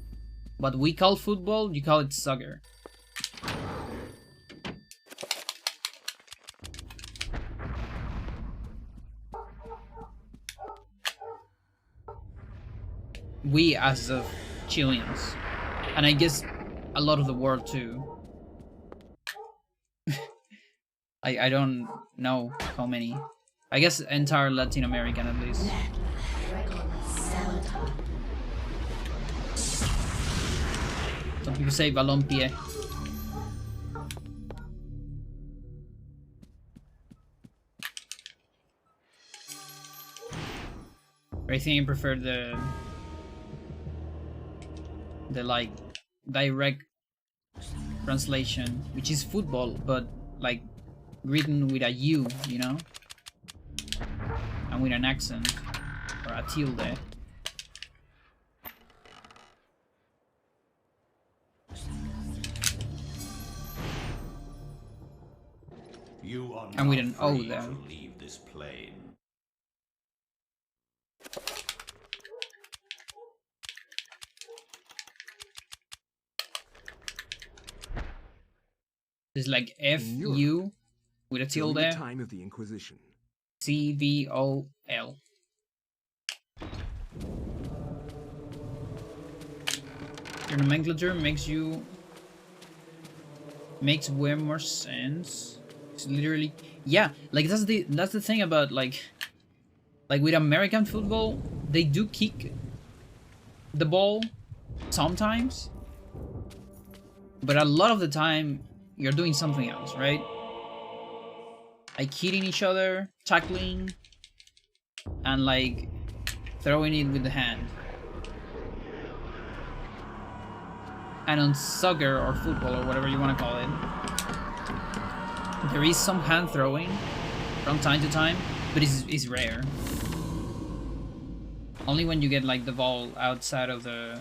what we call football, you call it soccer. We as of Chileans, and I guess a lot of the world too. I don't know how many. I guess entire Latin American at least. Some people say balompié. I think I prefer the like direct translation, which is football, but like written with a U, you know, and with an accent or a tilde. You are And with not an O free there. to leave this plane. It's like F-U with a tilde, During the time of the Inquisition, C-V-O-L. Your nomenclature makes way more sense. It's literally, yeah, like that's the thing about like with American football, they do kick the ball sometimes, but a lot of the time you're doing something else, right? Like hitting each other, tackling, and like throwing it with the hand. And on soccer or football or whatever you want to call it, there is some hand throwing from time to time, but it's rare. Only when you get like the ball outside of the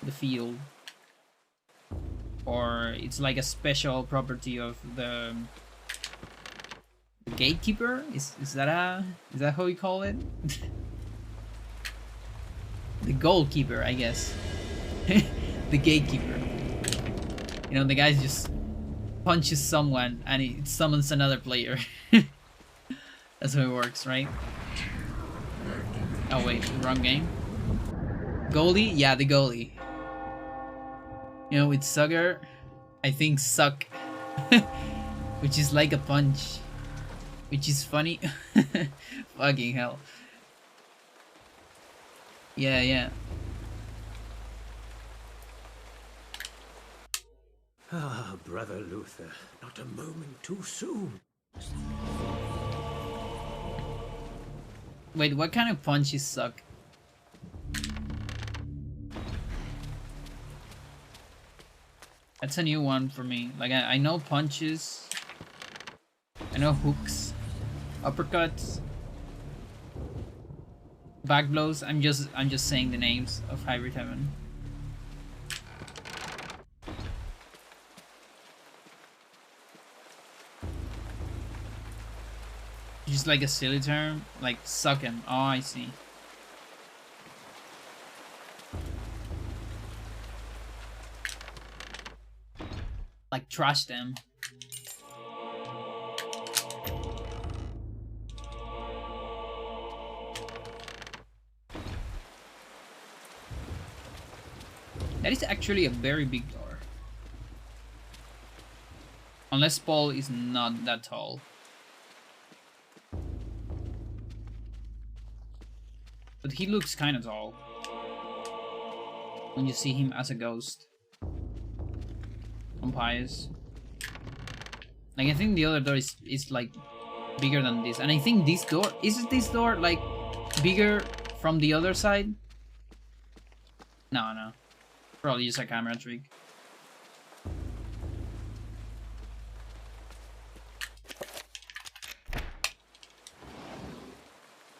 field, or it's like a special property of the gatekeeper. Is that how you call it? The goalkeeper, I guess. The gatekeeper. You know, the guy just punches someone and he summons another player. That's how it works, right? Oh wait, wrong game. Goalie? Yeah, the goalie. You know, with Sugar, I think suck. Which is like a punch. Which is funny. Fucking hell. Yeah, yeah. Ah, Brother Luther, not a moment too soon. Wait, what kind of punches suck? That's a new one for me. Like, I know punches. I know hooks. Uppercuts. Back blows. I'm just saying the names of Hybrid Heaven. Just like a silly term, like suck him. Oh, I see. Like trash them. That is actually a very big door. Unless Paul is not that tall. But he looks kind of tall when you see him as a ghost. On Pious. Like, I think the other door is like bigger than this. And I think this door, is this door like bigger from the other side? No. Probably just a camera trick.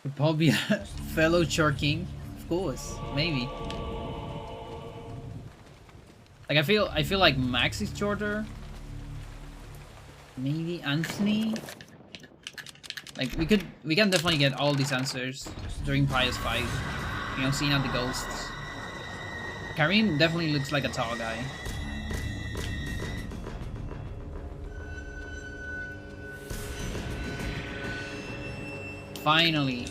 Could probably be a fellow Char King. Of course, maybe. Like, I feel like Max is shorter. Maybe Anthony. Like, we can definitely get all these answers during Pious 5. You know, seeing out the ghosts. Karim definitely looks like a tall guy. Finally.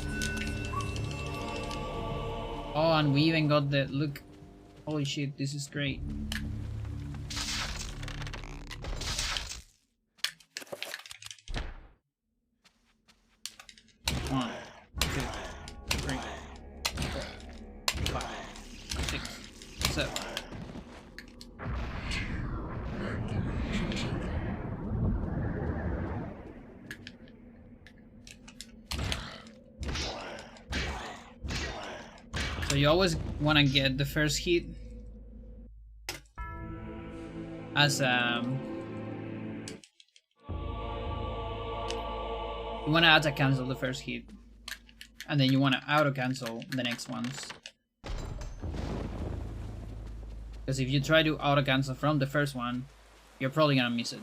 Oh, and we even got the look. Holy shit, this is great. One, two, three, four, 5, 6, 7. So you always want to get the first hit as you want to auto cancel the first hit, and then you want to auto cancel the next ones. Because if you try to auto cancel from the first one, you're probably gonna miss it.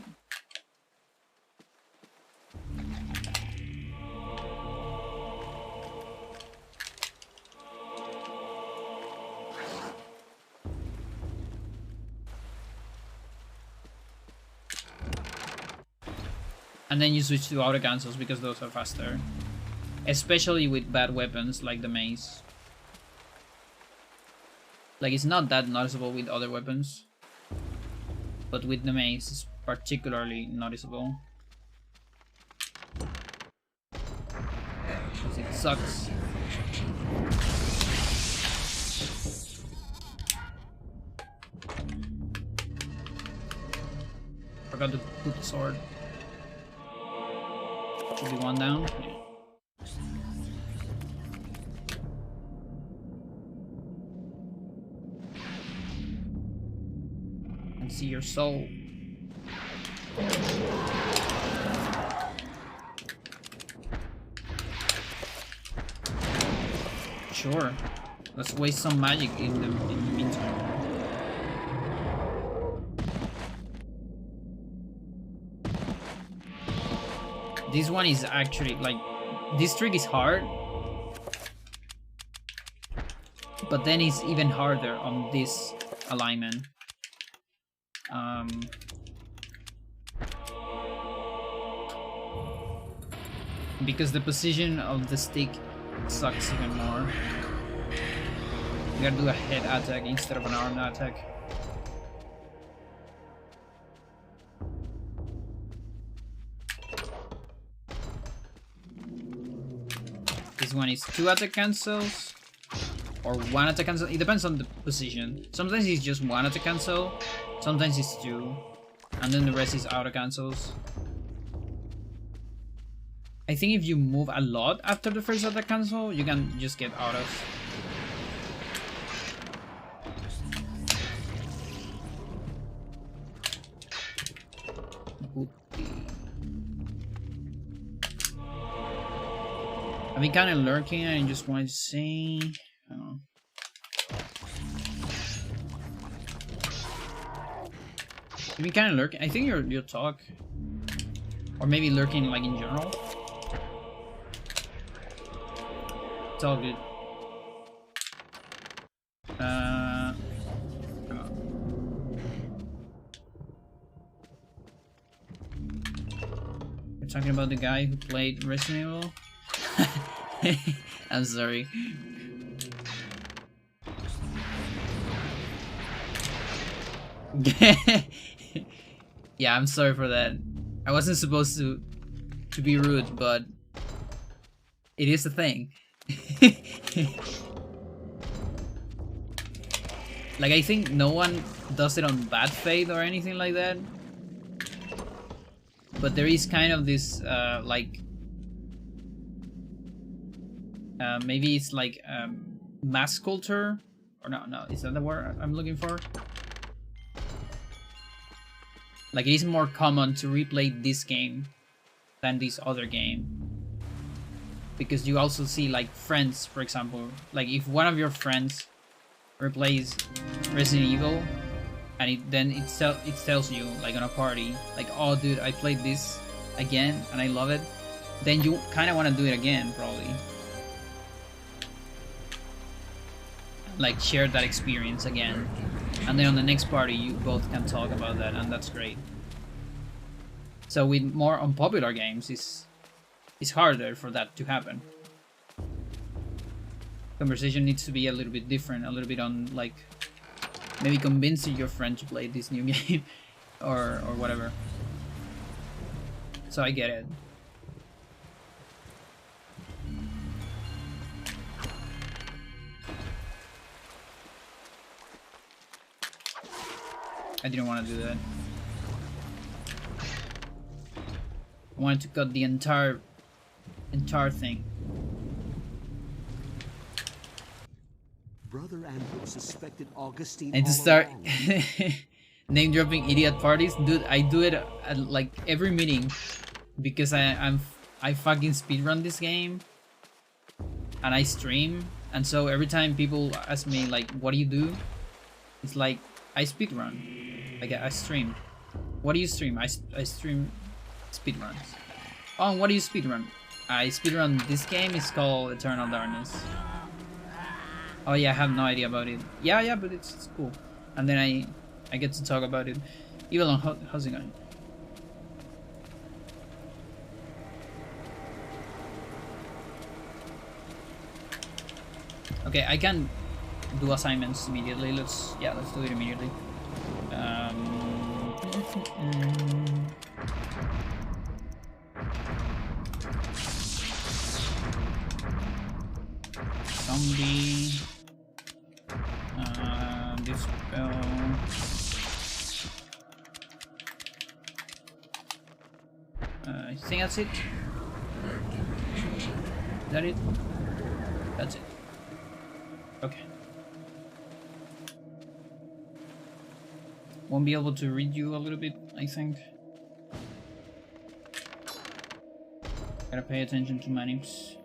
And then you switch to auto cancels because those are faster. Especially with bad weapons like the mace. Like, it's not that noticeable with other weapons. But with the mace, it's particularly noticeable. Because it sucks. Forgot to put the sword. Should be one down. Yeah. And see your soul. Sure. Let's waste some magic in the meantime. This one is actually, like, this trick is hard, but then it's even harder on this alignment. Because the position of the stick sucks even more. You gotta do a head attack instead of an arm attack. This one is 2 attack cancels or 1 attack cancel. It depends on the position. Sometimes it's just 1 attack cancel, sometimes it's 2, and then the rest is auto cancels. I think if you move a lot after the first attack cancel, you can just get autos. I've been kind of lurking and just wanted to say, I don't know. I've been kind of lurking. I think you'll talk, or maybe lurking like in general. It's all good. Come on. We're talking about the guy who played Resident Evil. I'm sorry. Yeah, I'm sorry for that. I wasn't supposed to be rude, but it is a thing. Like, I think no one does it on bad faith or anything like that. But there is kind of this like maybe it's like mass culture, or no, is that the word I'm looking for? Like, it is more common to replay this game than this other game, because you also see like friends, for example. Like, if one of your friends replays Resident Evil, and it tells you like on a party, like, oh dude, I played this again and I love it, then you kind of want to do it again, probably. Like, share that experience again, and then on the next party you both can talk about that, and that's great. So with more unpopular games, it's harder for that to happen. Conversation needs to be a little bit different, a little bit on like maybe convincing your friend to play this new game or whatever. So I get it. I didn't want to do that. I wanted to cut the entire thing. Brother Andrew suspected Augustine And to all start along. name dropping idiot parties, dude, I do it at like every meeting because I fucking speedrun this game and I stream, and so every time people ask me like, what do you do? It's like, I speedrun. Like, I stream. What do you stream? I stream speedruns. Oh, and what do you speedrun? I speedrun this game. It's called Eternal Darkness. Oh yeah, I have no idea about it. Yeah, but it's cool. And then I get to talk about it. Evelyn, how's it going? Okay, I can do assignments immediately. Let's do it immediately. Zombie. Dispel. I think that's it. Is that it? That's it. Okay. Won't be able to read you a little bit, I think. Gotta pay attention to my names.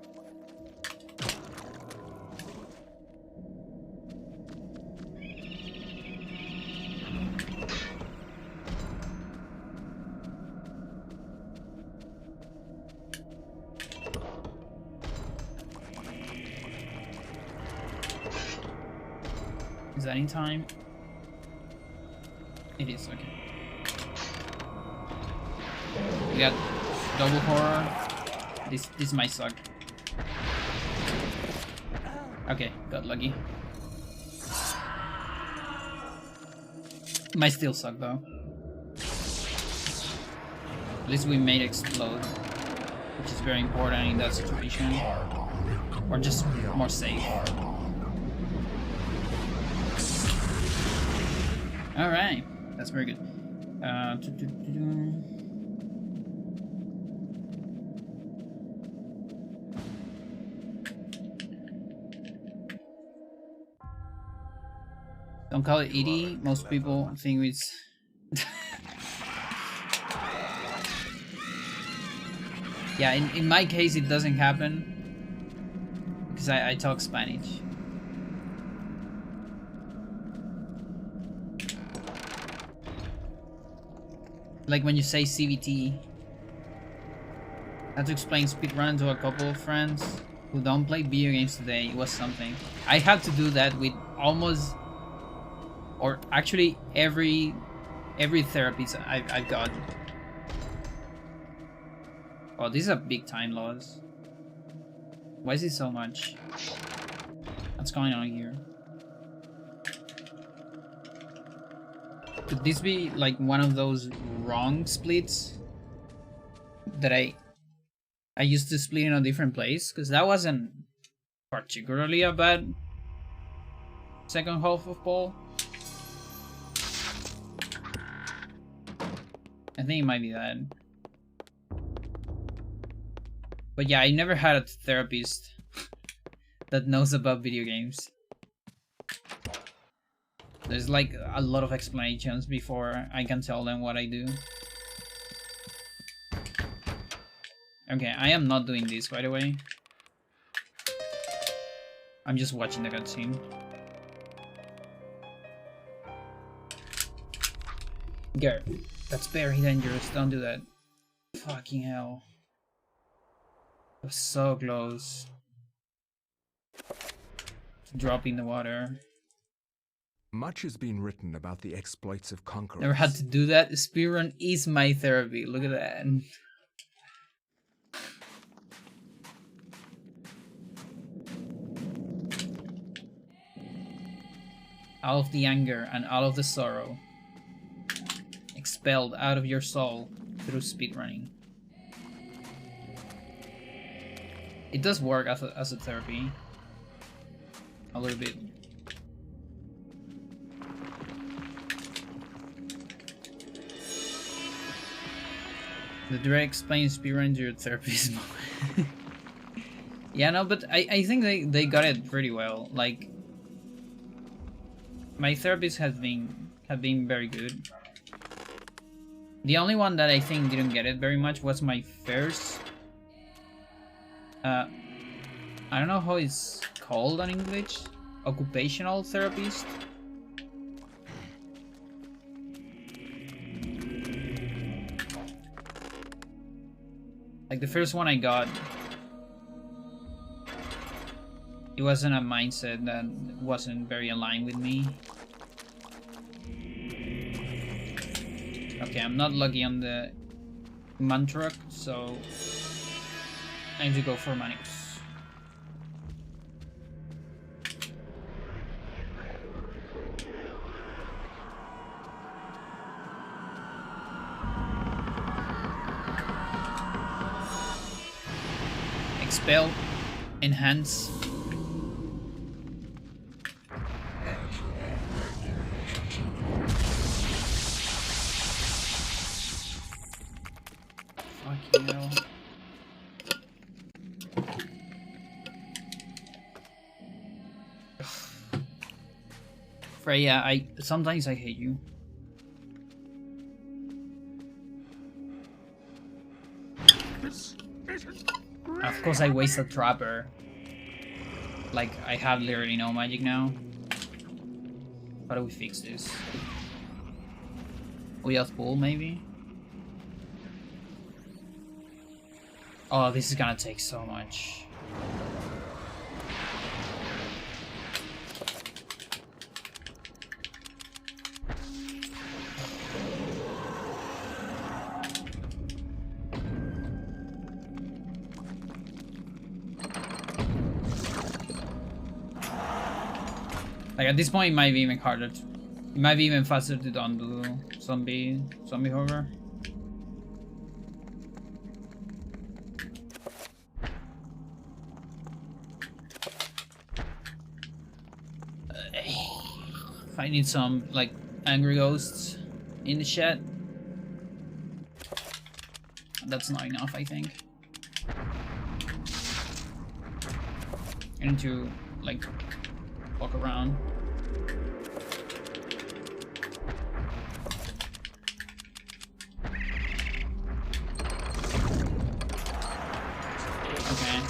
Is that in time? It is, okay. We got double horror. This might suck. Okay, got lucky. Might still suck though. At least we made explode, which is very important in that situation. Or just more safe. Alright, that's very good. Don't call it ED. Most people think it's... Yeah, in my case it doesn't happen because I talk Spanish. Like when you say CVT. I had to explain speedrun to a couple of friends who don't play video games today. It was something. I had to do that with almost, or actually every therapist I've got. Oh, this is a big time loss. Why is it so much? What's going on here? Could this be like one of those wrong splits that I used to split in a different place? Because that wasn't particularly a bad second half of ball. I think it might be that. But yeah, I never had a therapist that knows about video games. There's like a lot of explanations before I can tell them what I do. Okay, I am not doing this, by the way. I'm just watching the cutscene. Girl, that's very dangerous, don't do that. Fucking hell. That was so close to drop in the water. Much has been written about the exploits of conquerors. Never had to do that. Speedrun is my therapy. Look at that. All of the anger and all of the sorrow expelled out of your soul through speedrunning. It does work as a therapy. A little bit. The direct explains speedrun to your therapist. Yeah, no, but I think they got it pretty well. Like, my therapist have been very good. The only one that I think didn't get it very much was my first. I don't know how it's called in English. Occupational therapist. Like the first one I got, it wasn't a mindset that wasn't very aligned with me. Okay, I'm not lucky on the mantra, so I need to go for Manix. Expel, enhance. Fucking hell. Freya, sometimes I hate you. Of course I waste a trapper. Like, I have literally no magic now. How do we fix this? We have pull, maybe? Oh, this is gonna take so much. Like at this point, it might be even harder. It might be even faster to undo zombie horror. I need some like angry ghosts in the chat. That's not enough, I think. I need to like walk around. Okay.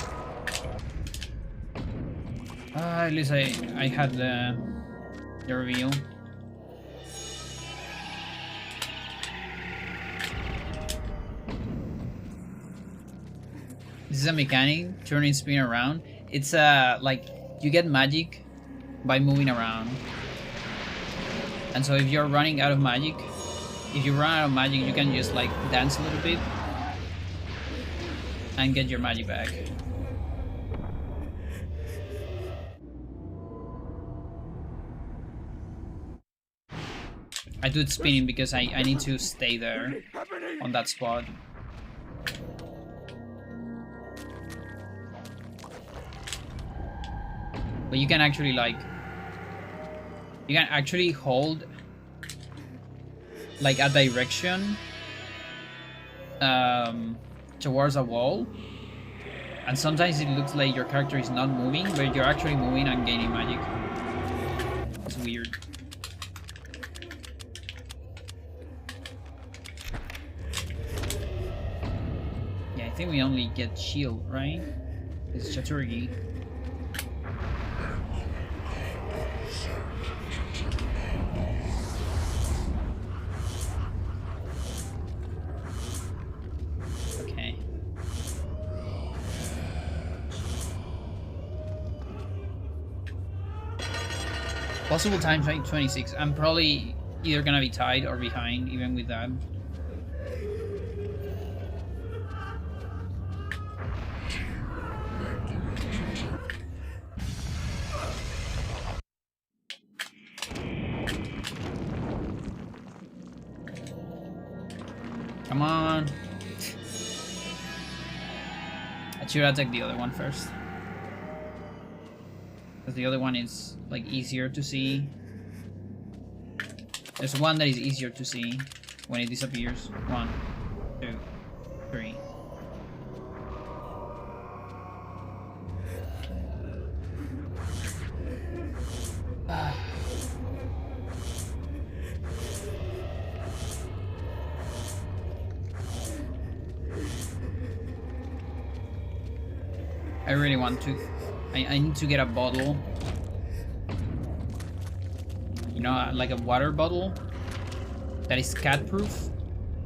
At least I had the reveal. This is a mechanic, turning spin around. It's like you get magic by moving around. And so if you're running out of magic, if you run out of magic, you can just like dance a little bit and get your magic back. I do it spinning because I need to stay there on that spot. But you can actually like, you can actually hold like a direction towards a wall, and sometimes it looks like your character is not moving, but you're actually moving and gaining magic. It's weird. Yeah, I think we only get shield, right? It's Chattur'gha. Possible time 26. I'm probably either gonna be tied or behind, even with that. Come on. I should attack the other one first. Because the other one is like easier to see. There's one that is easier to see when it disappears. 1, 2, 3. I really want to. I need to get a bottle. You know, like a water bottle that is cat proof.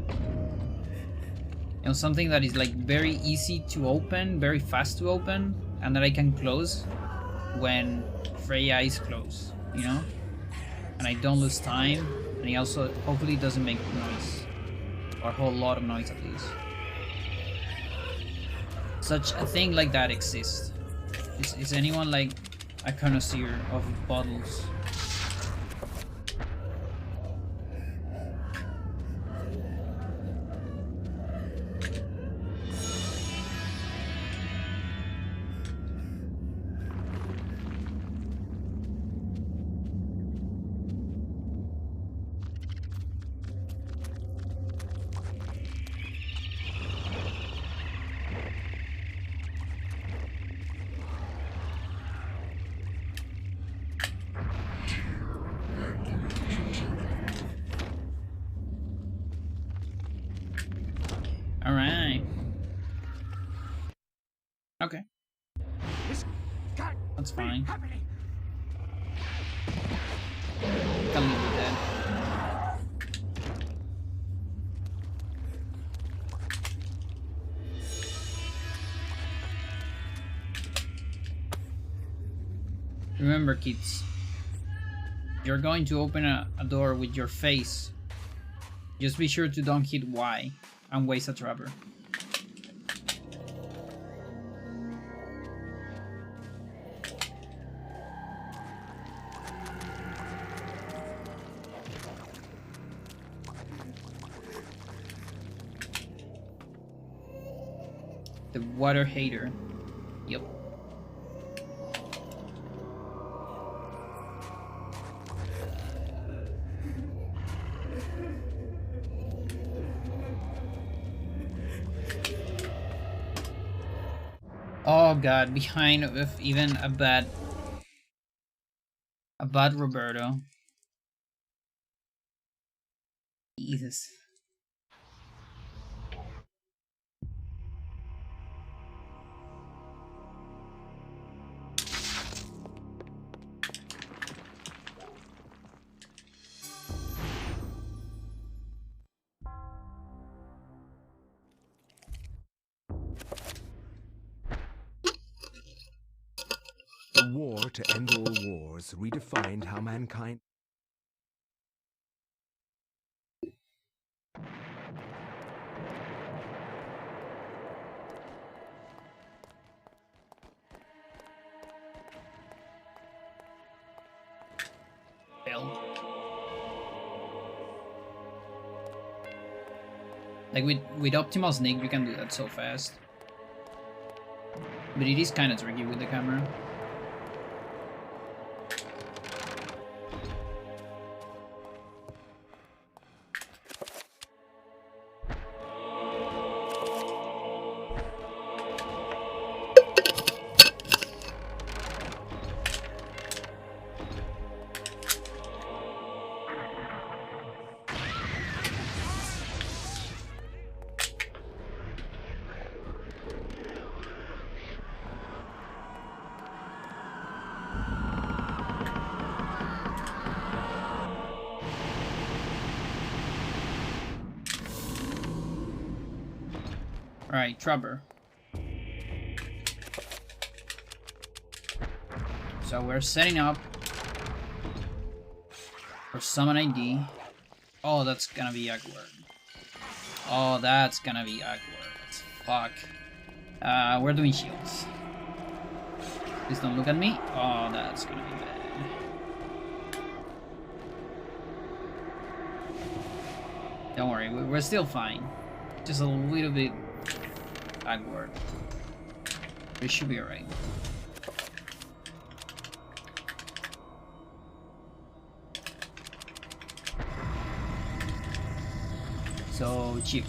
You know, something that is like very easy to open, very fast to open, and that I can close when Freya is close, you know? And I don't lose time, and it also hopefully doesn't make noise. Or a whole lot of noise at least. Such a thing like that exists. Is anyone like a connoisseur of bottles? Alright. Okay. That's fine. Can live with that. Remember, kids, you're going to open a door with your face. Just be sure to don't hit Y and waste a trapper. The water hater. Yep. Oh god, behind with even a bad Roberto. Jesus. The war to end all wars redefined how mankind... Failed. Like with optimal sneak, you can do that so fast. But it is kind of tricky with the camera. Alright, Trubber. So we're setting up for summon ID. Oh, that's gonna be awkward. Oh, that's gonna be awkward. That's fuck. We're doing shields. Please don't look at me. Oh, that's gonna be bad. Don't worry, we're still fine. Just a little bit awkward. But it should be alright. So cheap.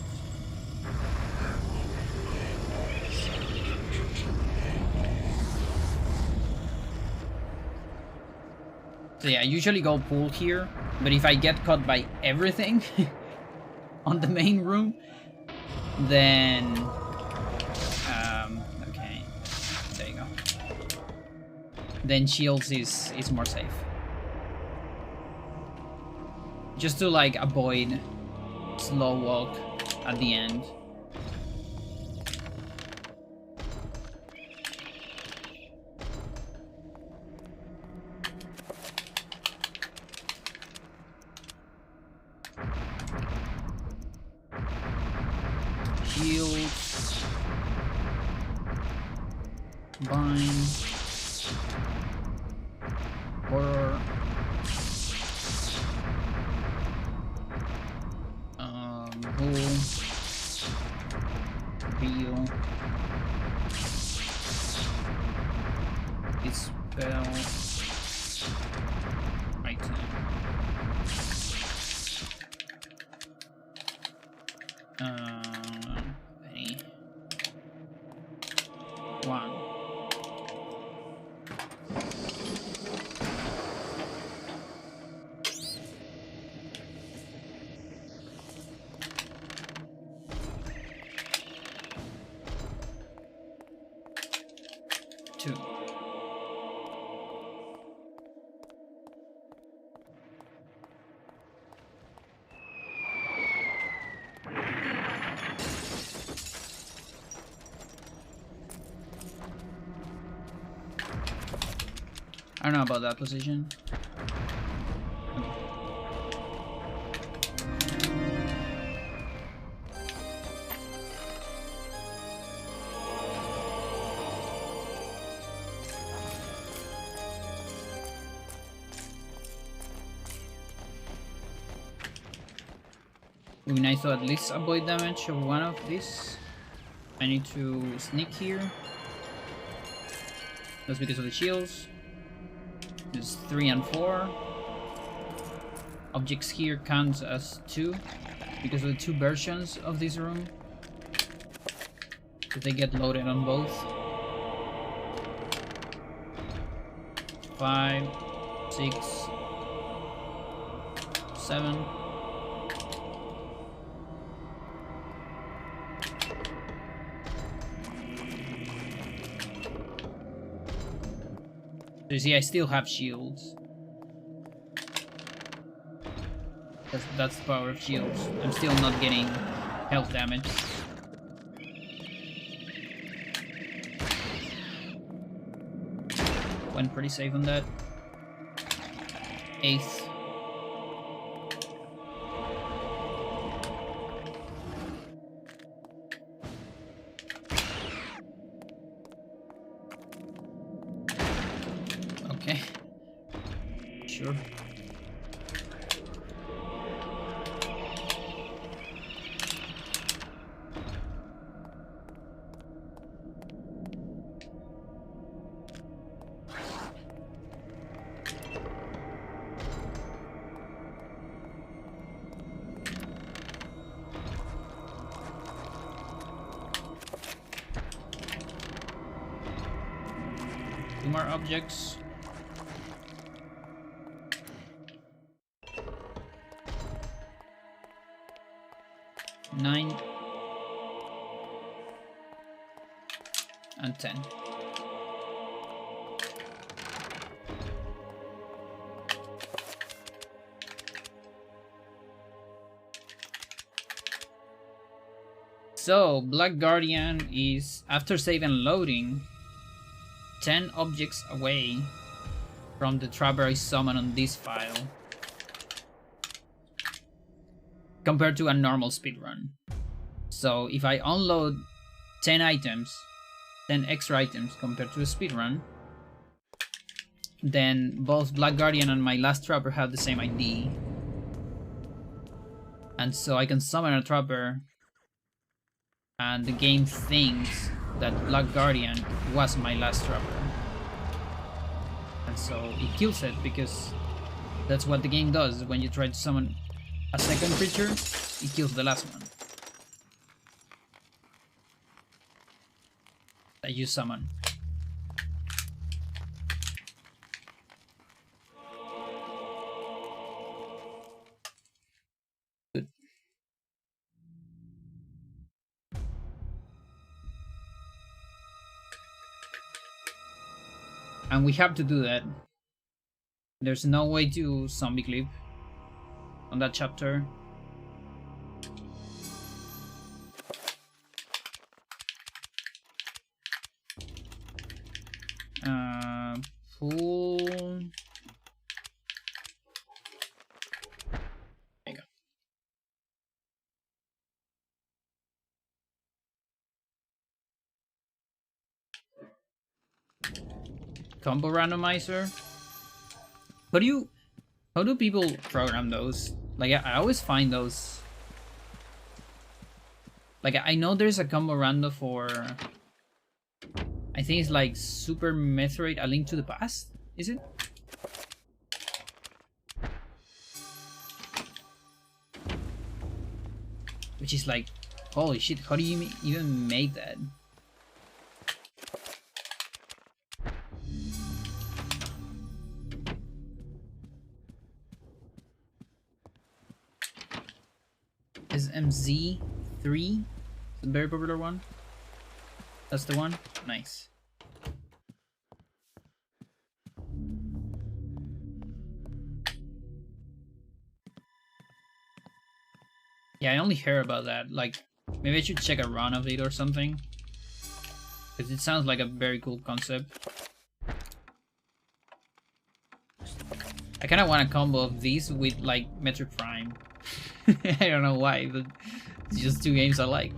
So yeah, I usually go pool here, but if I get caught by everything on the main room, then okay, there you go. Then shields is more safe. Just to like avoid slow walk at the end. Shields. Bind. Horror. Pull. Heal. Dispel. Item. Any. One. Two. I don't know about that position. Would be nice to at least avoid damage of one of these. I need to sneak here. That's because of the shields. There's 3 and 4. Objects here counts as 2 because of the 2 versions of this room. So they get loaded on both. 5, 6, 7. So you see, I still have shields. That's the power of shields. I'm still not getting health damage. Went pretty safe on that. 8th. Okay. Sure. Two more objects. Nine and 10. So Black Guardian is, after save and loading, 10 objects away from the trapper I summoned on this file, compared to a normal speedrun. So if I unload 10 items, 10 extra items compared to a speedrun, then both Black Guardian and my last trapper have the same ID. And so I can summon a trapper and the game thinks that Black Guardian was my last trapper. And so it kills it because that's what the game does. When you try to summon a second creature, it kills the last one that you summon. Good. And we have to do that. There's no way to zombie clip on that chapter. Pull. There you go. Combo randomizer. How do people program those? Like I always find those. Like I know there's a combo random for, I think it's like Super Metroid: A Link to the Past. Is it? Which is like, holy shit! How do you even make that? SMZ3, the very popular one. That's the one. Nice. Yeah, I only heard about that. Like, maybe I should check a run of it or something, because it sounds like a very cool concept. I kind of want a combo of these with like Metroid Prime. I don't know why, but it's just two games I like.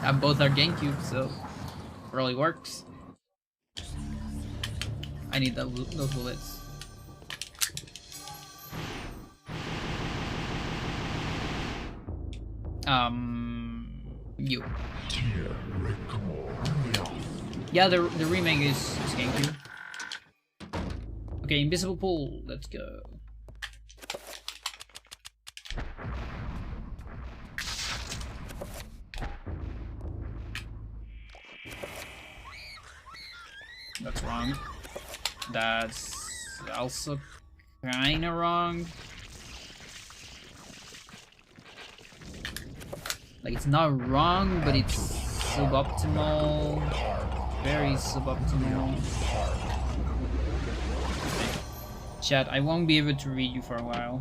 And both are GameCube, so probably works. I need those bullets. You. Yeah, the remake is GameCube. Okay, invisible pool. Let's go. That's wrong. That's also kinda wrong. Like, it's not wrong, but it's suboptimal. Very suboptimal. Chat, I won't be able to read you for a while.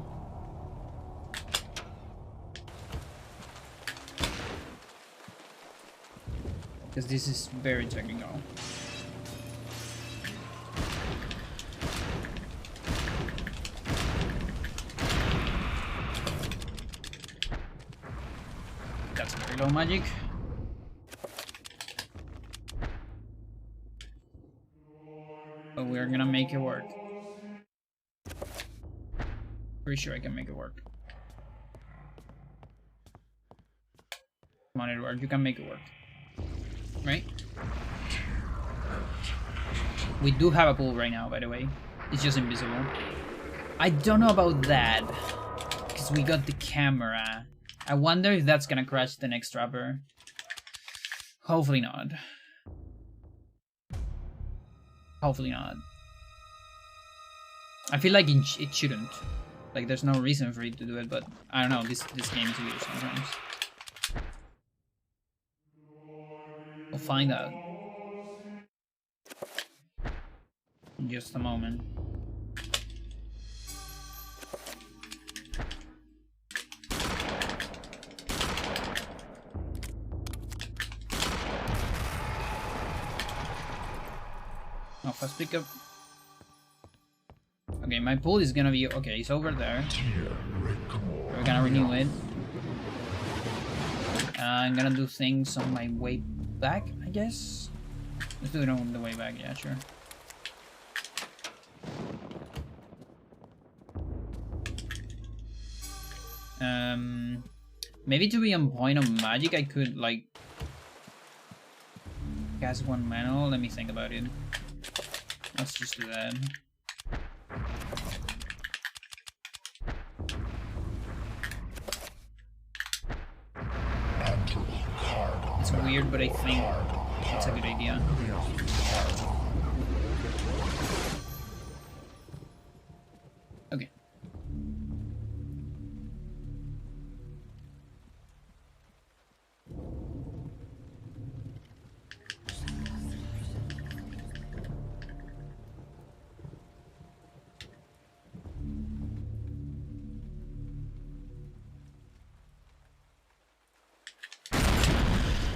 Because this is very technical. That's very low magic. But we're gonna make it work. Pretty sure I can make it work. Come on, Edward, you can make it work. Right? We do have a pool right now, by the way. It's just invisible. I don't know about that. Because we got the camera. I wonder if that's gonna crash the next trapper. Hopefully not. Hopefully not. I feel like it shouldn't. Like, there's no reason for it to do it, but I don't know, this game is weird sometimes. We'll find out. In just a moment. Oh, fast pickup. Okay, my pool is gonna be okay. It's over there. We're gonna renew it. I'm gonna do things on my way back, I guess. Let's do it on the way back. Yeah, sure. Maybe to be on point on magic, I could like cast one manual. Let me think about it. Let's just do that. It's weird, but I think it's a good idea. Okay.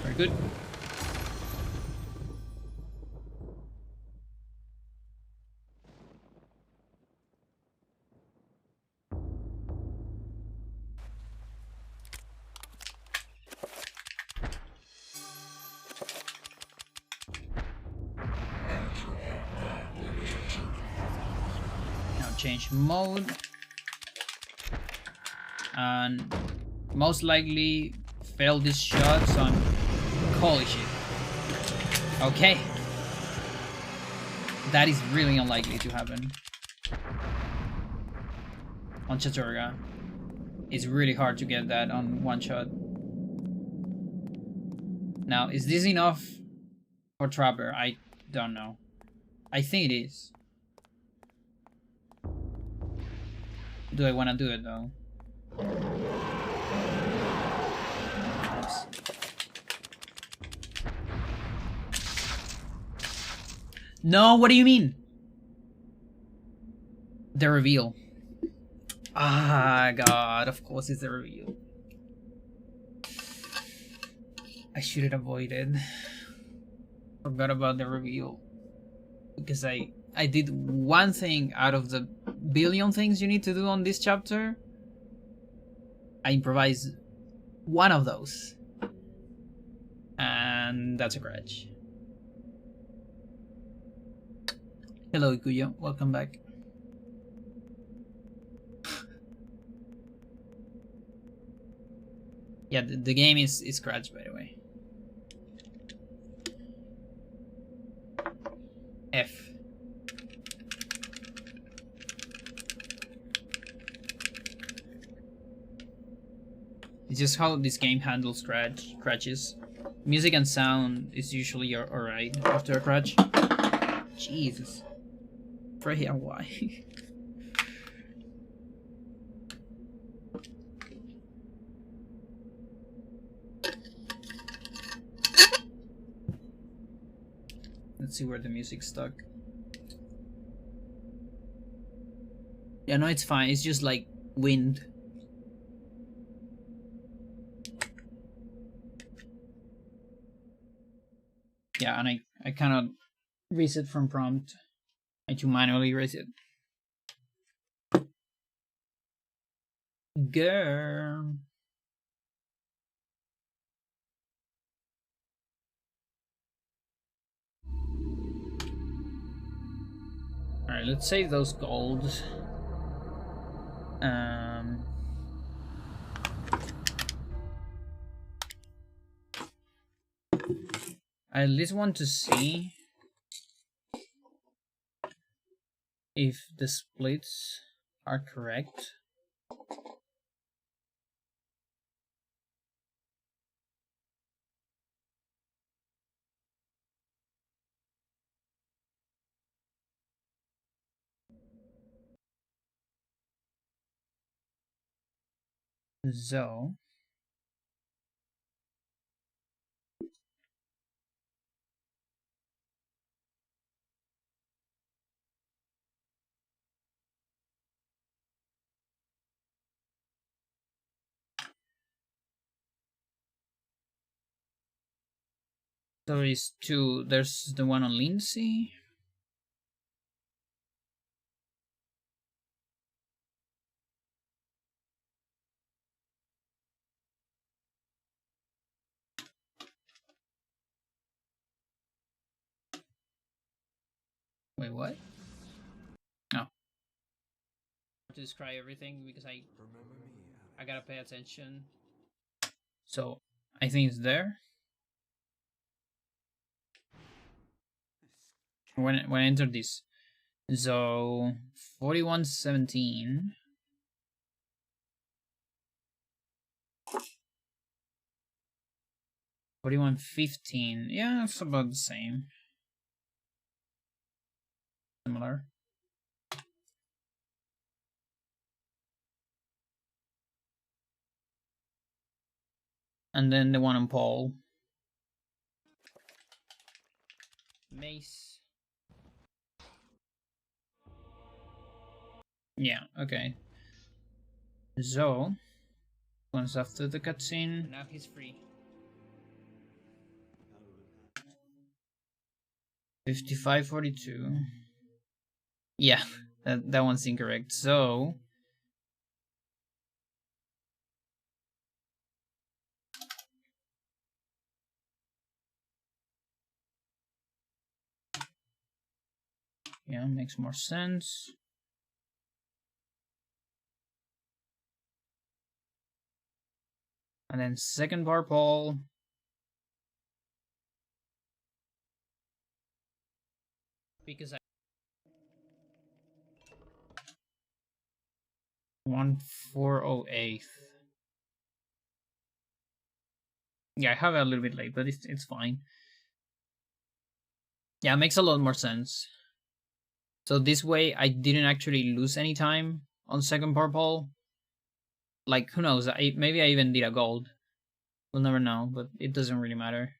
Very good. Now change mode. And most likely fail this shot, so I'm... Holy shit. Okay. That is really unlikely to happen. On Chattur'gha. It's really hard to get that on one shot. Now, is this enough for Trapper? I don't know. I think it is. Do I want to do it though? Oops. No, what do you mean? The reveal. Ah, God, of course it's the reveal. I should have avoided. Forgot about the reveal. Because I did one thing out of the billion things you need to do on this chapter. I improvised one of those. And that's a grudge. Hello, Ikuyo. Welcome back. Yeah, the game is scratched, by the way. F. It's just how this game handles crashes. Music and sound is usually alright after a crash. Jesus. Freya, why? Let's see where the music's stuck. Yeah, no, it's fine. It's just like wind. Yeah, and I cannot reset from prompt. I need to manually reset. Girl. Alright, let's save those golds. I at least want to see if the splits are correct. So there is two. There's the one on Lindsay. Wait, what? Oh. To describe everything because I gotta pay attention. So I think it's there. When I enter this, so 4117. 4115. Yeah, it's about the same. Similar. And then the one on Paul. Mace. Yeah, okay. So, once after the cutscene, now he's free. 5542. Yeah, that one's incorrect. So, yeah, makes more sense. And then second bar Paul. Because I 1408. Yeah, I have it a little bit late, but it's fine. Yeah, it makes a lot more sense. So this way I didn't actually lose any time on second purple. Like, who knows, maybe I even did a gold. We'll never know, but it doesn't really matter.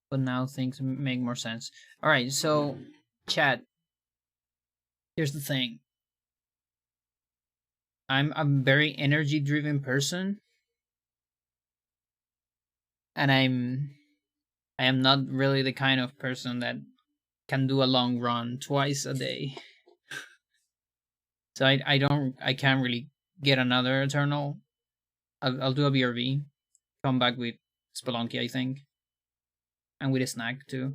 But now things make more sense. Alright, so chat. Here's the thing. I'm a very energy driven person. And I am not really the kind of person that can do a long run twice a day. So I can't really get another Eternal. I'll do a BRB. Come back with Spelunky, I think. And with a snack too.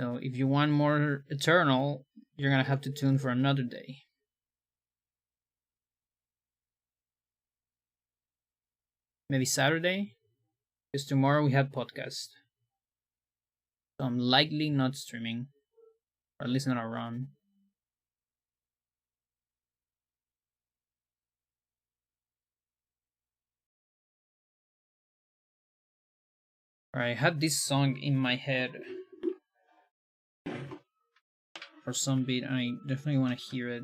So if you want more Eternal, you're gonna have to tune for another day. Maybe Saturday, because tomorrow we have podcast. So I'm likely not streaming, or at least not around. Alright, I had this song in my head for some beat, and I definitely want to hear it.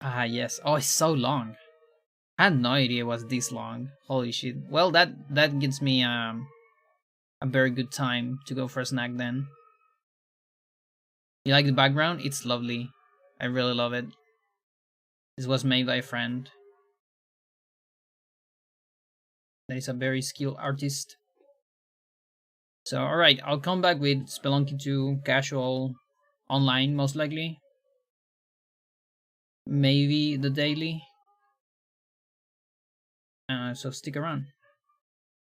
Ah, yes. Oh, it's so long. I had no idea it was this long. Holy shit. Well, that gives me a very good time to go for a snack then. You like the background? It's lovely. I really love it. This was made by a friend that is a very skilled artist. So, alright, I'll come back with Spelunky 2 casual online, most likely. Maybe the daily. So stick around.